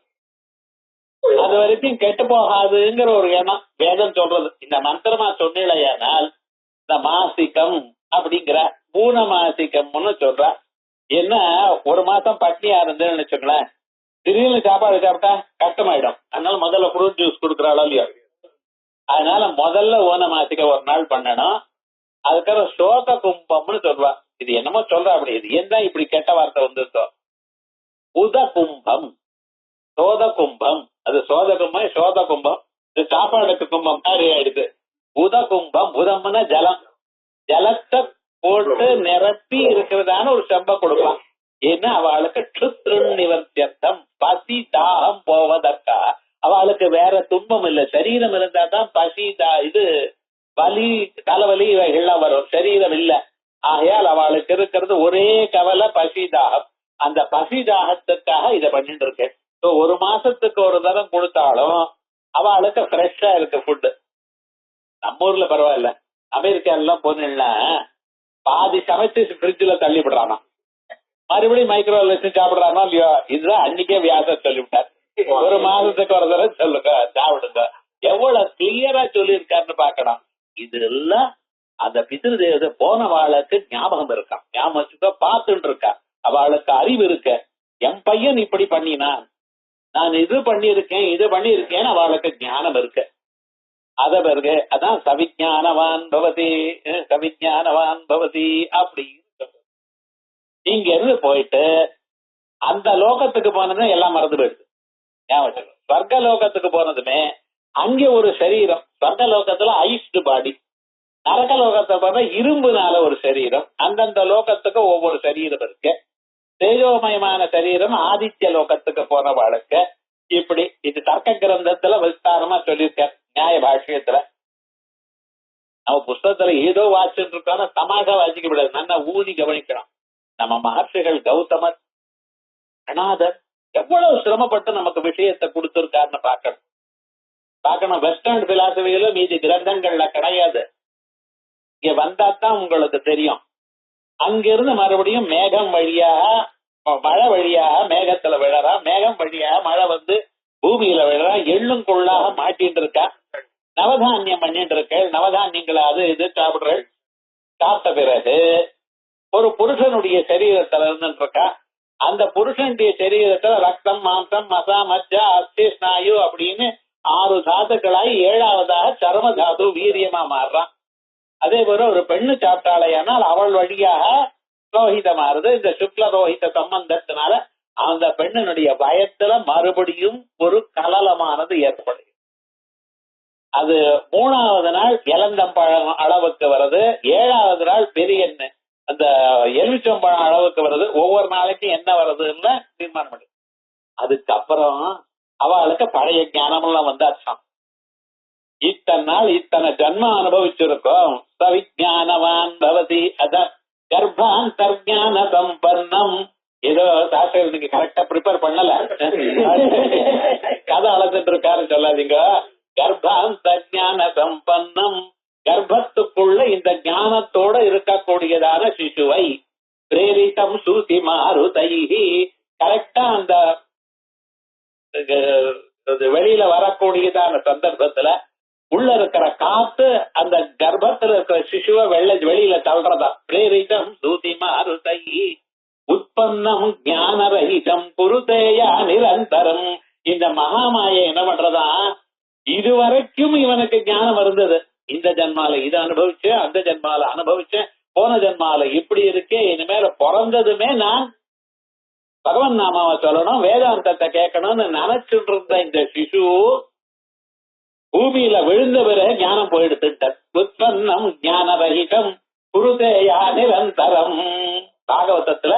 அது வரைக்கும் கெட்டு போகாதுங்கிற ஒரு எண்ணம் வேதம் சொல்றது. இந்த மந்திரமா சொன்னிலையானால் இந்த மாசிக்கம் அப்படிங்கிற பூன மாசிக்கம்னு சொல்ற. என்ன ஒரு மாசம் பட்னியா இருந்தேன்னு வச்சுங்களேன், திடீர்னு சாப்பாடு சாப்பிட்டா கஷ்டமாயிடும். அதனால முதல்ல ஃப்ரூட் ஜூஸ் கொடுக்குறாளோ இல்லையோ, அதனால முதல்ல ஊன மாசிக்க ஒரு நாள் பண்ணணும். அதுக்கப்புறம் சோத கும்பம்னு சொல்வா. இது என்னமோ சொல்ற அப்படி, இது என்ன இப்படி கெட்ட வார்த்தை வந்துருக்கோ. உத கும்பம், சோத கும்பம், அது சோத கும்பம் சோத கும்பம், இது சாப்பாடுக்கு கும்பம் மாதிரி ஆயிடுது. உத கும்பம், உதம்னா ஜலம், ஜலத்தை போட்டு நிரப்பி இருக்கிறதான ஒரு செம்ப கொடுக்கலாம். ஏன்னா அவளுக்கு க்ஷுத்ருன் நிவர்த்தியர்த்தம், பசி தாகம் போவதற்கா. அவளுக்கு வேற துன்பம் இல்லை. சரீரம் இருந்தா தான் பசி இது வலி தலைவலி இவைகள்லாம் வரும், சரீரம் இல்ல. ஆகையால் அவளுக்கு இருக்கிறது ஒரே கவலை பசி தாகம். அந்த பசி தாகத்துக்காக இதை பண்ணிட்டு இருக்கேன். ஒரு மாசத்துக்கு ஒரு தரம் கொடுத்தாலும் அவளுக்கு ஃப்ரெஷ்ஷா இருக்கு ஃபுட்டு. நம்ம ஊர்ல பரவாயில்ல, அமெரிக்கா எல்லாம் போனீங்கன்னா பாதி சமைச்சு ஃப்ரிட்ஜ்ல தள்ளி விடுறானா, மறுபடியும் மைக்ரோவேவ் வச்சு சாப்பிடுறானோ இல்லையோ. இதுதான் அன்னைக்கே வியாசம் சொல்லிவிட்டார். ஒரு மாதத்துக்கு ஒரு தடவை சொல்லுங்க சாப்பிடுங்க. எவ்வளவு கிளியரா சொல்லியிருக்காருன்னு பாக்கணும். இது எல்லாம் அந்த பிதிரு தேவதை போன வாளுக்கு ஞாபகம் இருக்கா, ஞாபகம் வச்சுக்க பார்த்துட்டு இருக்கா. அவளுக்கு அறிவு இருக்க, என் பையன் இப்படி பண்ணினான், நான் இது பண்ணியிருக்கேன் இது பண்ணியிருக்கேன்னு அவளுக்கு ஞானம் இருக்கு. அத பிறகு அதான் சவிஞானவான் பவதி, சவிஞானவான் பவதி அப்படி. இங்க இருந்து போயிட்டு அந்த லோகத்துக்கு போனதுமே எல்லாம் மறந்து போயிடுது. ஸ்வர்க லோகத்துக்கு போனதுமே அங்கே ஒரு சரீரம், ஸ்வர்க லோகத்துல ஐஸ்டு பாடி, நரக லோகத்தை பார்த்தா இரும்புனால ஒரு சரீரம். அந்தந்த லோகத்துக்கு ஒவ்வொரு சரீரம் இருக்கு. தேஜோமயமான சரீரம் ஆதித்ய லோகத்துக்கு போன வாழ்க்கை. இப்படி இது தர்க்க கிரந்தத்துல விஸ்தாரமா சொல்லியிருக்க. நியாய பாஷ்யத்துல நம்ம புஸ்தகத்துல ஏதோ வாசிச்சுட்டு இருக்கோம், தமாஷா வாசிக்க விடாது, நல்லா ஊதி கவனிக்கணும். நம்ம மகர்ஷிகள் கௌதமர், கணாதர் எவ்வளவு சிரமப்பட்டு நமக்கு விஷயத்தை கொடுத்திருக்காருன்னு பார்க்கணும். வெஸ்டர்ன் பிலாசபியில மீதி கிரந்தங்கள்ல கிடையாது. இங்க வந்தாத்தான் உங்களுக்கு தெரியும். அங்கிருந்து மறுபடியும் மேகம் வழியாக மழை வழியாக மேகத்துல விழறா, மேகம் வழியாக மழை வந்து பூமியில விழறா, எள்ளுங்குள்ளாக மாட்டின்னு இருக்கா. நவதானியம் பண்ணிட்டு இருக்க, நவதானியங்களை அது இது சாப்பிடுற. சாப்பிட்ட பிறகு ஒரு புருஷனுடைய சரீரத்துல இருந்துட்டு இருக்கா. அந்த புருஷனுடைய சரீரத்துல ரத்தம் மாம்சம் மசா மஜ்ஜா அஸ்தி ஸ்நாயு அப்படின்னு 6 தாதுக்களாய் 7வதாக சர்ம தாது வீரியமா மாறுறான். அதே போல ஒரு பெண்ணு சாப்பிட்டாளையானால் அவள் வழியாக ரோஹிதமாறுது. இந்த சுக்ல ரோஹித சம்பந்தத்தினால அந்த பெண்ணினுடைய பயத்துல மறுபடியும் ஒரு கலலமானது ஏற்படுது. அது 3வது நாள் இளந்தம்பழம் அளவுக்கு வருது, 7வது நாள் பெரிய அந்த எலுமிச்சம்பழம் அளவுக்கு வருது. ஒவ்வொரு நாளைக்கும் என்ன வருதுன்னு தீர்மானம் பண்ணு. அதுக்கப்புறம் அவளுக்கு பழைய ஞானம் எல்லாம் வந்தாச்சாம். இத்தனை நாள் இத்தனை ஜன்மம் அனுபவிச்சிருக்கோம். சவிஞானவான் பவதி, அதான் கர்ப்பாந்தர்ஞான சம்பன்னம். ஏதோ சாஸ்திரம் நீங்க கரெக்டா ப்ரிப்பேர் பண்ணல, கதை அளந்துட்டு இருக்காரு சொல்லாதீங்க. கர்ப்பாந்தர்ஞான சம்பன்னம், கர்ப்பத்துக்குள்ள இந்த ஞானத்தோட இருக்கக்கூடியதான சிசுவை பிரேரிதம் சூசி மாருதைஹி, கரெக்டா அந்த வெளியில வரக்கூடியதான சந்தர்ப்பத்துல உள்ள இருக்கிற காத்து அந்த கர்ப்பத்துல இருக்கிற சிசுவை வெளியில தள்ளுறதா. பிரேரிதம் சூசி மாருதைஹி உற்பத்தம் ஞானரகிதம் குருதேயா நிரந்தரம். இந்த மகாமாயை என்ன பண்றதா, இதுவரைக்கும் இவனுக்கு ஞானம் இருந்தது. இந்த ஜன்மால இதை அனுபவிச்சேன், அந்த ஜன்மால அனுபவிச்சேன், போன ஜன்மால இப்படி இருக்கே, இனிமேல பிறந்ததுமே நான் பகவன் நாமாவை சொல்லணும், வேதாந்தத்தை கேட்கணும்னு நினைச்சுட்டு இருந்த இந்த சிசு பூமியில விழுந்த பிறகு ஞானம் போயிடுத்து. உற்பத்தம் ஞானரகிதம் குருதேயா நிரந்தரம். பாகவதத்துல,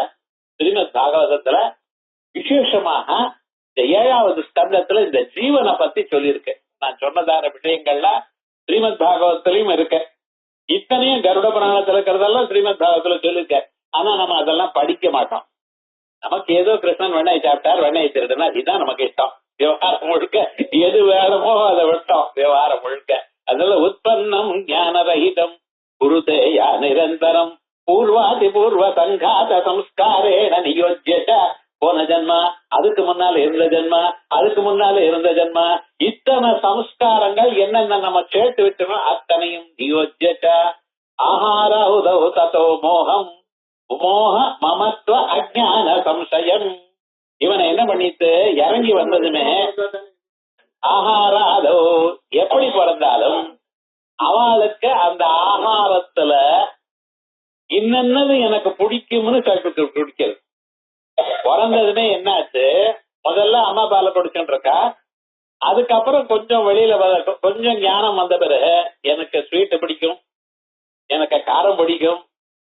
ஸ்ரீமத் பாகவதத்துல விசேஷமாக இந்த 7வது ஸ்கந்தத்துல இந்த ஜீவனை பத்தி சொல்லியிருக்கேன். நான் சொன்னதான விஷயங்கள்லாம் ஸ்ரீமத் பாகவத்திலையும் இருக்க. இத்தனையும் கருட புராணத்துல இருக்கிறதெல்லாம் ஸ்ரீமத் பாகவத்துல சொல்லிருக்க. ஆனா நம்ம அதெல்லாம் படிக்க மாட்டோம். நமக்கு ஏதோ கிருஷ்ணன் வெண்ணெய் சாப்பிட்டார், வெண்ணெய் திருடுனா இதுதான் நமக்கு இஷ்டம். விவகாரம் முழுக்க எது வேணுமோ அதை விட்டோம், விவகாரம் முழுக்க. அதனால உற்பத்தம் ஞானரகிதம் குருதேயா நிரந்தரம் பூர்வாதி பூர்வ சங்காத சம்ஸ்காரேண நியோஜ்ய போன ஜென்மா, அதுக்கு முன்னால இருந்த ஜென்மா, அதுக்கு முன்னால இருந்த ஜென்மா, இத்தனை சம்ஸ்காரங்கள் என்னென்ன நம்ம சேர்த்து விட்டோமோ அத்தனையும் நியோஜ்யச்ச ஆஹார உதவு ததோ மோகம் மோக மமத்துவ அஜ்ஞான சம்சயம். இவனை என்ன பண்ணிட்டு இறங்கி வந்ததுமே ஆஹாராதோ எப்படி பிறந்தாலும் அவளுக்கு அந்த ஆகாரத்துல இன்னது எனக்கு பிடிக்கும்னு பிடிக்கிறது. பிறந்ததுமே என்னாச்சு, முதல்ல அம்மா பாலை குடிச்சுட்டு இருக்கா, அதுக்கப்புறம் கொஞ்சம் வெளியில கொஞ்சம் ஞானம் வந்த பிறகு எனக்கு ஸ்வீட் பிடிக்கும், எனக்கு காரம் பிடிக்கும்,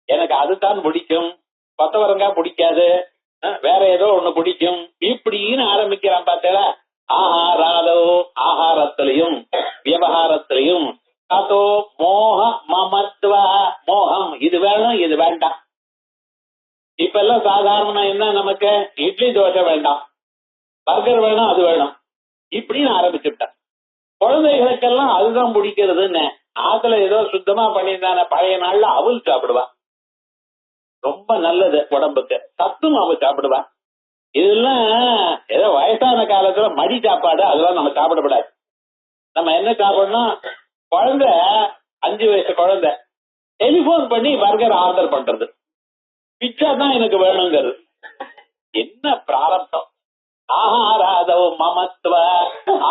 எனக்கு அதுதான் பிடிக்கும், கொத்தவரங்காய் பிடிக்காது, வேற ஏதோ ஒண்ணு பிடிக்கும், இப்படின்னு ஆரம்பிக்கிறான். பார்த்தா ஆஹாராதோ ஆகாரத்திலையும் விவகாரத்திலையும் அதோ மோக மமத்துவ மோகம், இது வேணும் இது வேண்டாம். இப்ப எல்லாம் சாதாரண என்ன, நமக்கு இட்லி தோசை வேண்டாம், பர்கர் வேணும், அது வேணும், இப்படின்னு ஆரம்பிச்சுட்டான். குழந்தைகளுக்கெல்லாம் அதுதான் பிடிக்கிறதுன்னு ஆத்துல ஏதோ சுத்தமா பண்ணியிருந்தான பழைய நாள்ல அவள் சாப்பிடுவான், ரொம்ப நல்லது உடம்புக்கு, சத்தும் அவள் சாப்பிடுவான். இதெல்லாம் ஏதோ வயசான காலத்துல மடி சாப்பாடு, அதெல்லாம் நம்ம சாப்பிடக்கூடாது. நம்ம என்ன சாப்பிடணும், குழந்தை 5 வயசு குழந்தை டெலிபோன் பண்ணி பர்கர் ஆர்டர் பண்றது, பிச்சா தான் எனக்கு வேணுங்கிறது, என்ன பிராரப்தம். ஆகாராதவ மமத்துவ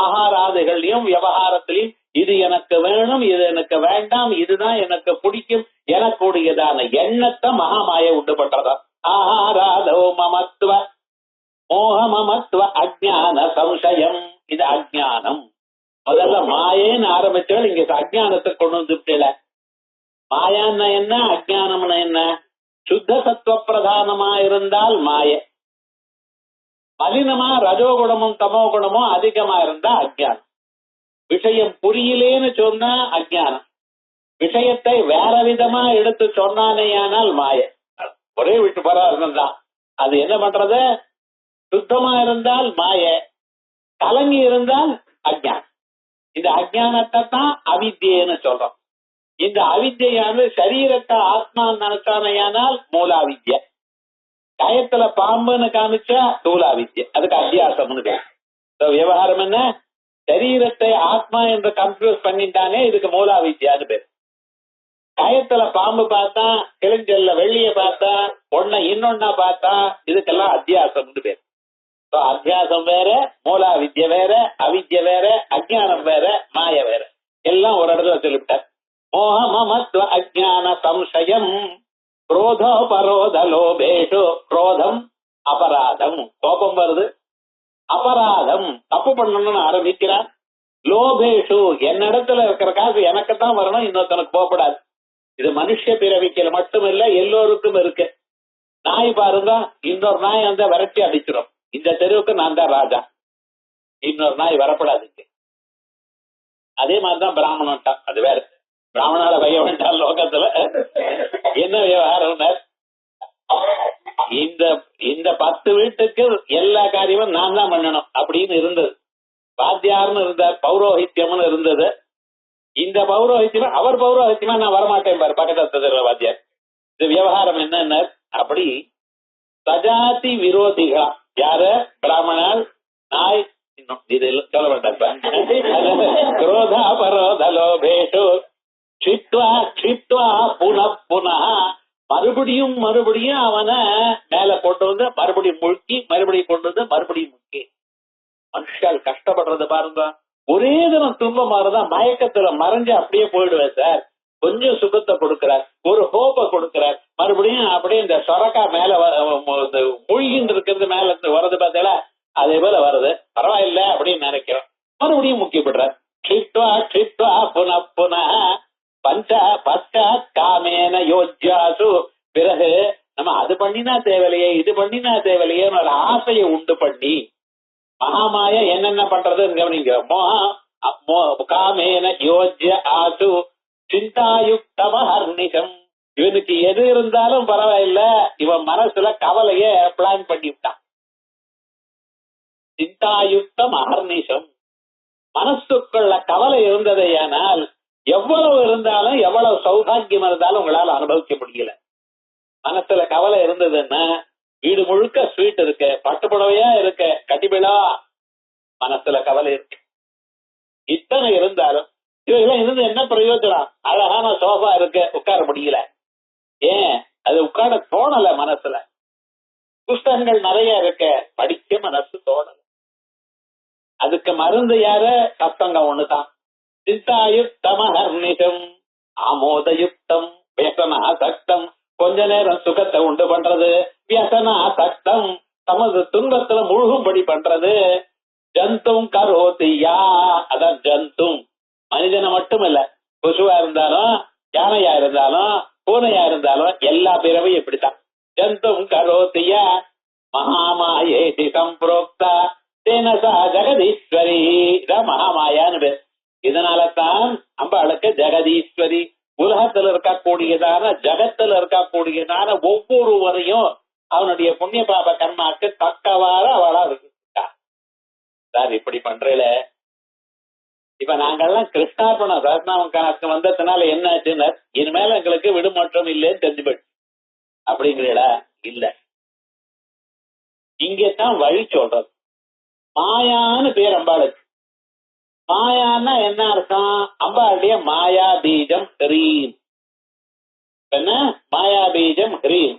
ஆகாராதிகளையும் விவகாரத்திலையும் இது எனக்கு வேணும், இது எனக்கு வேண்டாம், இதுதான் எனக்கு பிடிக்கும், எனக்குடையதான எண்ணத்தை மகாமாயை உண்டு பண்றதா. ஆகாராதவ மமத்துவ மோக மமத்துவ அஜ்ஞான சம்சயம், இது அஜ்ஞானம். முதல்ல மாயேன்னு ஆரம்பிச்சால் இங்க அஜ்ஞானத்தை கொண்டு வந்துட்டல. மாயான்னா என்ன, அஜ்ஞானம்னா என்ன? சுத்த சத்துவ பிரதானமா இருந்தால் மாய, மலினமா ரஜோகுணமும் தமோ குணமும் அதிகமா இருந்தா அஜ்ஞானம். விஷயம் புரியலேன்னு சொன்னா அஜ்ஞானம், விஷயத்தை வேற விதமா எடுத்து சொன்னானேயானால் மாய. ஒரே விட்டு போறா இருந்தா அது என்ன பண்றது, சுத்தமா இருந்தால் மாய, கலங்கி இருந்தால் அஜ்ஞானம். இந்த அஜ்ஞானத்தை தான் அவித்யன்னு சொல்றோம். இந்த அவித்யானது சரீரத்தை ஆத்மா நினைச்சானையானால் மூலாவித்ய, கயத்துல பாம்புன்னு காமிச்சா தூலாவித்ய, அதுக்கு அத்தியாசம்னு பேர். விவகாரம் என்ன, சரீரத்தை ஆத்மா என்று கன்ஃபியூஸ் பண்ணிட்டானே, இதுக்கு மூலாவித்யான்னு பேர். கயத்துல பாம்பு பார்த்தா, கிழிஞ்சல்ல வெள்ளிய பார்த்தா, ஒன்ன இன்னொன்னா பார்த்தா, இதுக்கெல்லாம் அத்தியாசம்னு பேர். அத்தியாசம் வேற, மூலா வித்ய வேற, அவித்ய வேற, அஜ்ஞானம் வேற, மாய வேற, எல்லாம் ஒரு இடத்துல சொல்லிவிட்டார். மோக மமத்வ அஜ்ஞான சம்சயம் குரோதோ பரோத லோபேஷு. குரோதம் அபராதம், கோபம் வருது, அபராதம் தப்பு பண்ணணும்னு ஆரம்பிக்கிறான். லோபேஷு, என்னிடத்துல இருக்கிற காசு எனக்குத்தான் வரணும், இன்னொருத்தனுக்கு போகப்படாது. இது மனுஷ பிறவிக்கல மட்டும் இல்ல, எல்லோருக்கும் இருக்கு. நாய் பாருங்க, இன்னொரு நாய் அந்த விரட்டி அடிச்சிடும், இந்த தெருவுக்கு நான் தான் ராஜா, இன்னொரு நாய் வரப்படாதுங்க. அதே மாதிரிதான் பிராமணன்ட்டா, அது வேற, பிராமணால பைய வேண்டாம் லோகத்துல. என்ன விவகாரம், இந்த 10 வீட்டுக்கு எல்லா காரியமும் நான் தான் பண்ணணும் அப்படின்னு இருந்தது. வாத்தியார்னு இருந்தார், பௌரோஹித்யம்னு இருந்தது. இந்த பௌரோஹித்யமா, அவர் பௌரோஹித்யமா நான் வரமாட்டேன் பாரு பக்கத்துல வாத்தியார். இது விவகாரம் என்ன, அப்படி சஜாதி விரோதிகளா யாரு, பிராமணால், நாய், இன்னும் இது சொல்ல மாட்டேன். குரோதா பரோத லோபேஷு க்ஷித்வா க்ஷித்வா புனః புனः, மறுபடியும் மறுபடியும் அவனை மேல கொண்டு வந்து மறுபடியும் முழுக்கி, மறுபடியும் கொண்டு வந்து மறுபடியும் முழுக்கி. மனுஷால் கஷ்டப்படுறது பாருங்க. ஒரே தினம் துன்பம் மாறுதான், மயக்கத்துல மறைஞ்சு அப்படியே போயிடுவேன் சார், கொஞ்சம் சுகத்தை கொடுக்கிறார், ஒரு ஹோப்பை கொடுக்கிறார், மறுபடியும் அப்படியே இந்த சொரக்கா மேல மூழ்கின்னு இருக்கிறது மேல வர்றது பார்த்தீங்களா, அதே போல வருது, பரவாயில்ல அப்படின்னு நினைக்கிறோம், மறுபடியும் முக்கியப்படுறார். க்ஷித்வா க்ஷித்வா புனః புனः பஞ்ச பச்சாத் காமேன யோஜ்யாசு. பிறகு நம்ம அது பண்ணினா தேவையில்லையே, இது பண்ணினா தேவையில்லையே ஒரு ஆசையை உண்டு பண்ணி, மகாமாய என்னென்ன பண்றதுன்னு கவனிங்க. காமேன யோஜ்ய ஆசு சிந்தாயுக்தமஹர்நிஷம். இவனுக்கு எது இருந்தாலும் பரவாயில்ல, இவன் மனசுல கவலைய பிளான் பண்ணி விட்டான். சிந்தாயுக்தம் அஹர்நிஷம், மனசுக்குள்ள கவலை இருந்ததையானால் எவ்வளவு இருந்தாலும், எவ்வளவு சௌபாகியம் இருந்தாலும் உங்களால அனுபவிக்க முடியல. மனசுல கவலை இருந்ததுன்னா வீடு முழுக்க ஸ்வீட் இருக்கு, பட்டு புடவையா இருக்கு, கட்டிபிடா, மனசுல கவலை இருக்கு. இத்தனை இருந்தாலும் இவைகளாம் இருந்து என்ன பிரயோஜனம்? அழகான சோஃபா இருக்கு, உட்கார முடியல. ஏன்? அது உட்கார தோணல மனசுல. புஸ்தகங்கள் நிறைய இருக்கு, படிக்க மனசு தோணல. அதுக்கு மருந்து யாரு? சத்தங்கம் ஒண்ணுதான். சிந்தாயுக்தமஹர்நிஷம் ஆமோதயுக்தம் வியசனா சக்தம். கொஞ்ச நேரம் சுகத்தை உண்டு பண்றது, வியசனா சக்தம் தமது துன்பத்துல முழுகும்படி பண்றது. ஜந்தும் கரோதியா, அதான் ஜந்தும். மனிதனை மட்டும் இல்ல, கொசுவா இருந்தாலும், யானையா இருந்தாலும், பூனையா இருந்தாலும், எல்லா பிறவையும் இப்படித்தான். ஜந்தும் கரோதியா மகாமாயேதி சம்பிரோக்தா தேனசா ஜெகதீஸ்வரி. இதான் மகாமாயான்னு பேர். இதனாலதான் அம்பாளுக்கு ஜெகதீஸ்வரி. உலகத்துல இருக்கக்கூடியதான, ஜகத்துல இருக்கக்கூடியதான ஒவ்வொருவரையும் அவனுடைய புண்ணிய பாப கர்மாக்கு தக்கவாறு அவளா இருக்கா. சார் இப்படி பண்றல. இப்ப நாங்கெல்லாம் கிருஷ்ணார்பண சஹஸ்ரநாமம் கணக்கு வந்ததுனால என்ன ஆச்சுன்னு, இனிமேல எங்களுக்கு விடுமாற்றம் இல்லைன்னு தெரிஞ்சு போயிடுச்சு அப்படிங்கிறா. இல்ல, இங்கதான் வழி சொல்றது. மாயான்னு பேர் அம்பாளுக்கு. மாயான்னா என்ன அர்த்தம்? அம்பாளுடைய மாயா பீஜம் ஹ்ரீம். என்ன மாயா பீஜம் ஹ்ரீம்?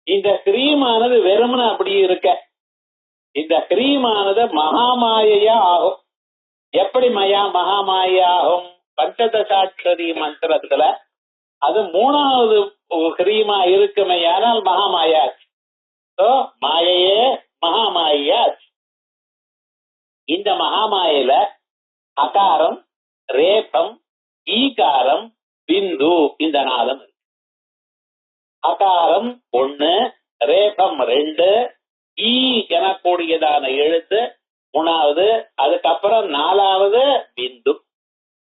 இந்த ஹ்ரீமானது வெறுமன அப்படி இருக்க, இந்த ஹ்ரீமானது மகாமாயா ஆகும். எப்படி மகாமாயா ஆகும்? பஞ்சதசாட்சரி மந்திரத்துல அது மூணாவது ஹ்ரீமா இருக்குமையானால் மகாமாயா. மாயையே மகாமாயா. இந்த மகாமாயில அகாரம், ரேபம், ஈகாரம், பிந்து இந்த நாளும். அகாரம் 1, ரேபம் 2, ஈ எனக்கூடியதான எழுத்து 3வது, அதுக்கப்புறம் 4வது பிந்து.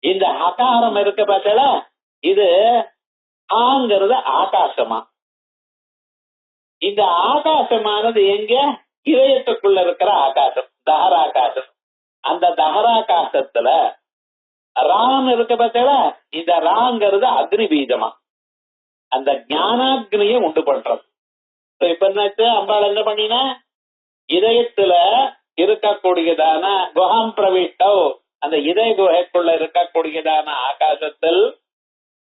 இந்த அகாரம் இருக்க பார்த்தா, இது ஆங்கிறது ஆகாசமா. இந்த ஆகாசமானது எங்க? இதயத்துக்குள்ள இருக்கிற ஆகாசம், தஹராகாசம். அந்த தஹராகாசத்துல ராம் இருக்க பார்த்தா, இந்த ராங்கிறது அக்னி பீஜமா. அந்த ஞானாக்னியை உண்டு பண்றது. இப்ப என்னாச்சு? அம்பாள் என்ன பண்ணினா, இதயத்துல இருக்கக்கூடியதான குஹாம் பிரவிஷ்டோ, அந்த இதய குகைக்குள்ள இருக்கக்கூடியதான ஆகாசத்தில்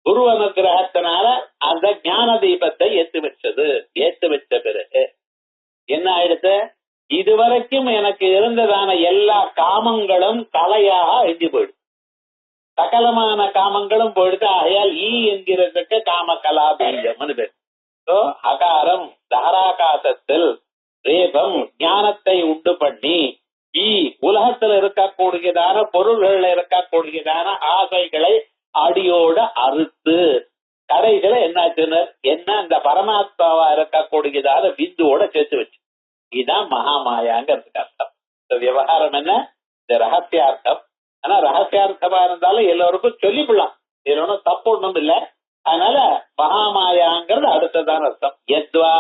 குரு அனுகிரகத்தினால அந்த ஞான தீபத்தை ஏத்து வச்சது. ஏத்து வச்ச பிறகு என்ன ஆயிடுத்து? இதுவரைக்கும் எனக்கு இருந்ததான எல்லா காமங்களும் தலையாக அழிஞ்சு போயிடுது. சகலமான காமங்களும் போயிடுது. ஆகையால் ஈ என்கிறதுக்கு காமகலா பீஜம்னு பேர். அகாரம் தஹராகாசத்தில் ரேபம் ஞானத்தை உண்டு பண்ணி, ஈ உலகத்தில் இருக்கக்கூடியதான பொருள்கள் இருக்கக்கூடியதான ஆசைகளை அடியோட அறுத்து, கடைகளை என்னாச்சுன்னு என்ன அந்த பரமாத்மாவா இருக்கக்கூடியதான பிந்துவோட சேர்த்து வச்சு. இதுதான் மகாமாயாங்கிறதுக்கு அர்த்தம். இந்த விவகாரம் என்ன? இந்த ரகசியார்த்தம். ஆனா ரகசியார்த்தமா இருந்தாலும் எல்லோருக்கும் சொல்லிவிடலாம், இதுல ஒன்றும் தப்பு ஒண்ணும் இல்லை. அதனால மகாமாயாங்கிறது அடுத்ததான் அர்த்தம். எத்வா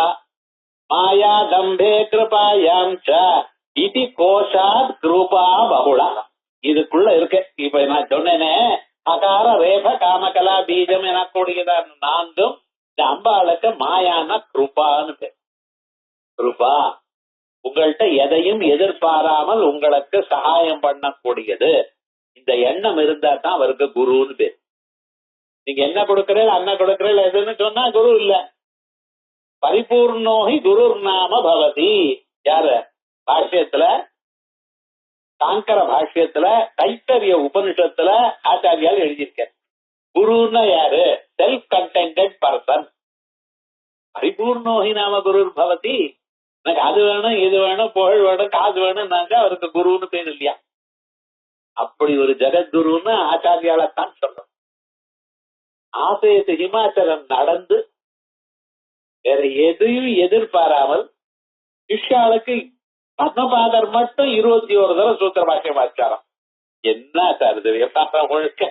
மாயா தம்பே கிருபாயாம் ச இதி கோஷாத் கிருபா பகுளா. இதுக்குள்ள இருக்கு. இப்ப நான் சொன்னேனே, அகார ரேப காமகலா பீஜம் எனக்கூடியதான் நான்கும். இந்த அம்பாளுக்கு மாயான கிருபான்னு பேர். கிருபா உங்கள்கிட்ட எதையும் எதிர்பாராமல் உங்களுக்கு சகாயம் பண்ணக்கூடியது. இந்த எண்ணம் இருந்தா தான் அவருக்கு குருன்னு பேர். நீங்க என்ன கொடுக்கறீங்க, அண்ணன் கொடுக்கறீங்க எதுன்னு சொன்னா குரு இல்ல. பரிபூர்ணோஹி குரு நாம பவதி. யாரு? பாஷ்யத்துல, சாங்கர பாஷ்யத்துல, தைத்தரிய உபனிஷத்துல ஆச்சாரியால் எழுதியிருக்க. குருன்னா யாரு? Self contented person. பரிபூர்ணோஹி நாம குரு பவதி. எனக்கு அது வேணும், இது வேணும், புகழ் வேணும், காசு வேணும்னாங்க அவருக்கு குருன்னு பேர் இல்லையா? அப்படி ஒரு ஜெகத்குருன்னு ஆச்சாரியாலத்தான் சொல்றோம். ஆசயத்து ஹிமாச்சலம் நடந்து வேற எதையும் எதிர்பாராமல் சிஷ்யாளுக்கு பத்மபாதர் மட்டும் 21 தடவை சூத்திர பாஷ்யம் வாசிச்சாராம். என்ன சார் இது விவசாயம் முழுக்க?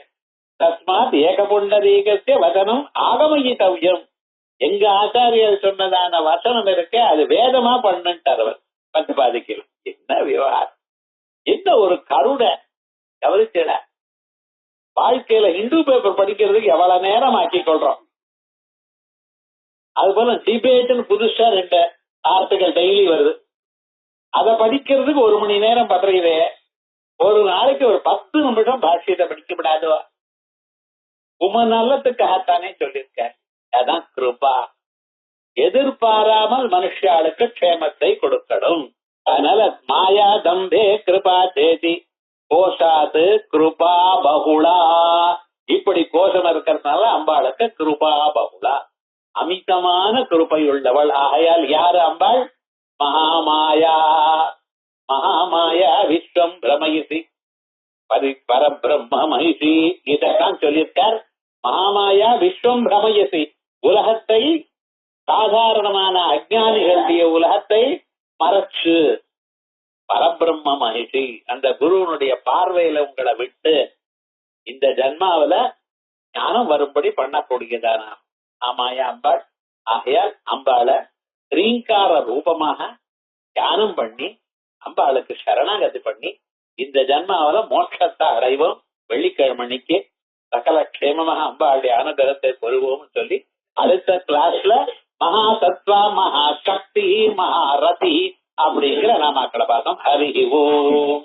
தஸ்மாத் ஏகபுண்டரீகஸ்ய வசனம் ஆகமயித்தவ்யம். எங்க ஆச்சாரியர் சொன்னதான வசனம் இருக்க அது வேதமா பண்ணுட்டார் அவர் பத்மபாதிக்கு. என்ன விவகாரம், என்ன ஒரு கருணை கவனிச்சட. வாழ்க்கையில ஹிந்து பேப்பர் படிக்கிறதுக்கு எவ்வளவு நேரம் ஆக்கி கொள்றோம். அது போல டிபேட்னு புதுசா 2 ஆர்டிகல் டெய்லி வருது. அதை படிக்கிறதுக்கு 1 மணி நேரம் பண்றீங்களே, ஒரு நாளைக்கு ஒரு 10 நிமிஷம் பாஷ்யத்தை படிக்க விடாதோ? உம நல்லத்துக்காகத்தானே சொல்லியிருக்க. அதான் கிருபா. எதிர்பாராமல் மனுஷாளுக்கு க்ஷேமத்தை கொடுக்கணும். அதனால மாயா தம்பே கிருபா தேதி கோஷாது கிருபா பகுளா. இப்படி கோஷம் இருக்கிறதுனால அம்பாளுக்கு கிருபா பகுளா, அமிதமான கிருபை உள்ளவள். ஆகையால் யாரு அம்பாள்? மகாமாயா. மகாமாயா விஸ்வம் பிரமயிசி பரபிரம்ம மகிஷி. இதான் சொல்லியிருக்கார். மகாமாயா விஸ்வம் பிரமயசி, உலகத்தை, சாதாரணமான அஜ்ஞானிகளுடைய உலகத்தை மறைச்சு பரபிரம்ம மகிஷி, அந்த குருவனுடைய பார்வையில உங்களை விட்டு இந்த ஜன்மாவில ஞானம் வரும்படி பண்ணக்கூடியதானா ஆமாயா அம்பாள். ஆகையால் அம்பாள ஸ்ரீங்கார ரூபமாக தியானம் பண்ணி அம்பாளுக்கு சரணாகதி பண்ணி இந்த ஜன்மாவில மோட்சத்தை அடைவோம். வெள்ளிக்கிழமைக்கு சகல க்ஷேமமாக அம்பாளுடைய அனுகிரகத்தை பெறுவோம் சொல்லி அடுத்த கிளாஸ்ல மகா சத்வா மகா சக்தி மகாரதி அப்படிங்கிற நாமாக்களை பார்த்தோம். ஹரி ஓம்.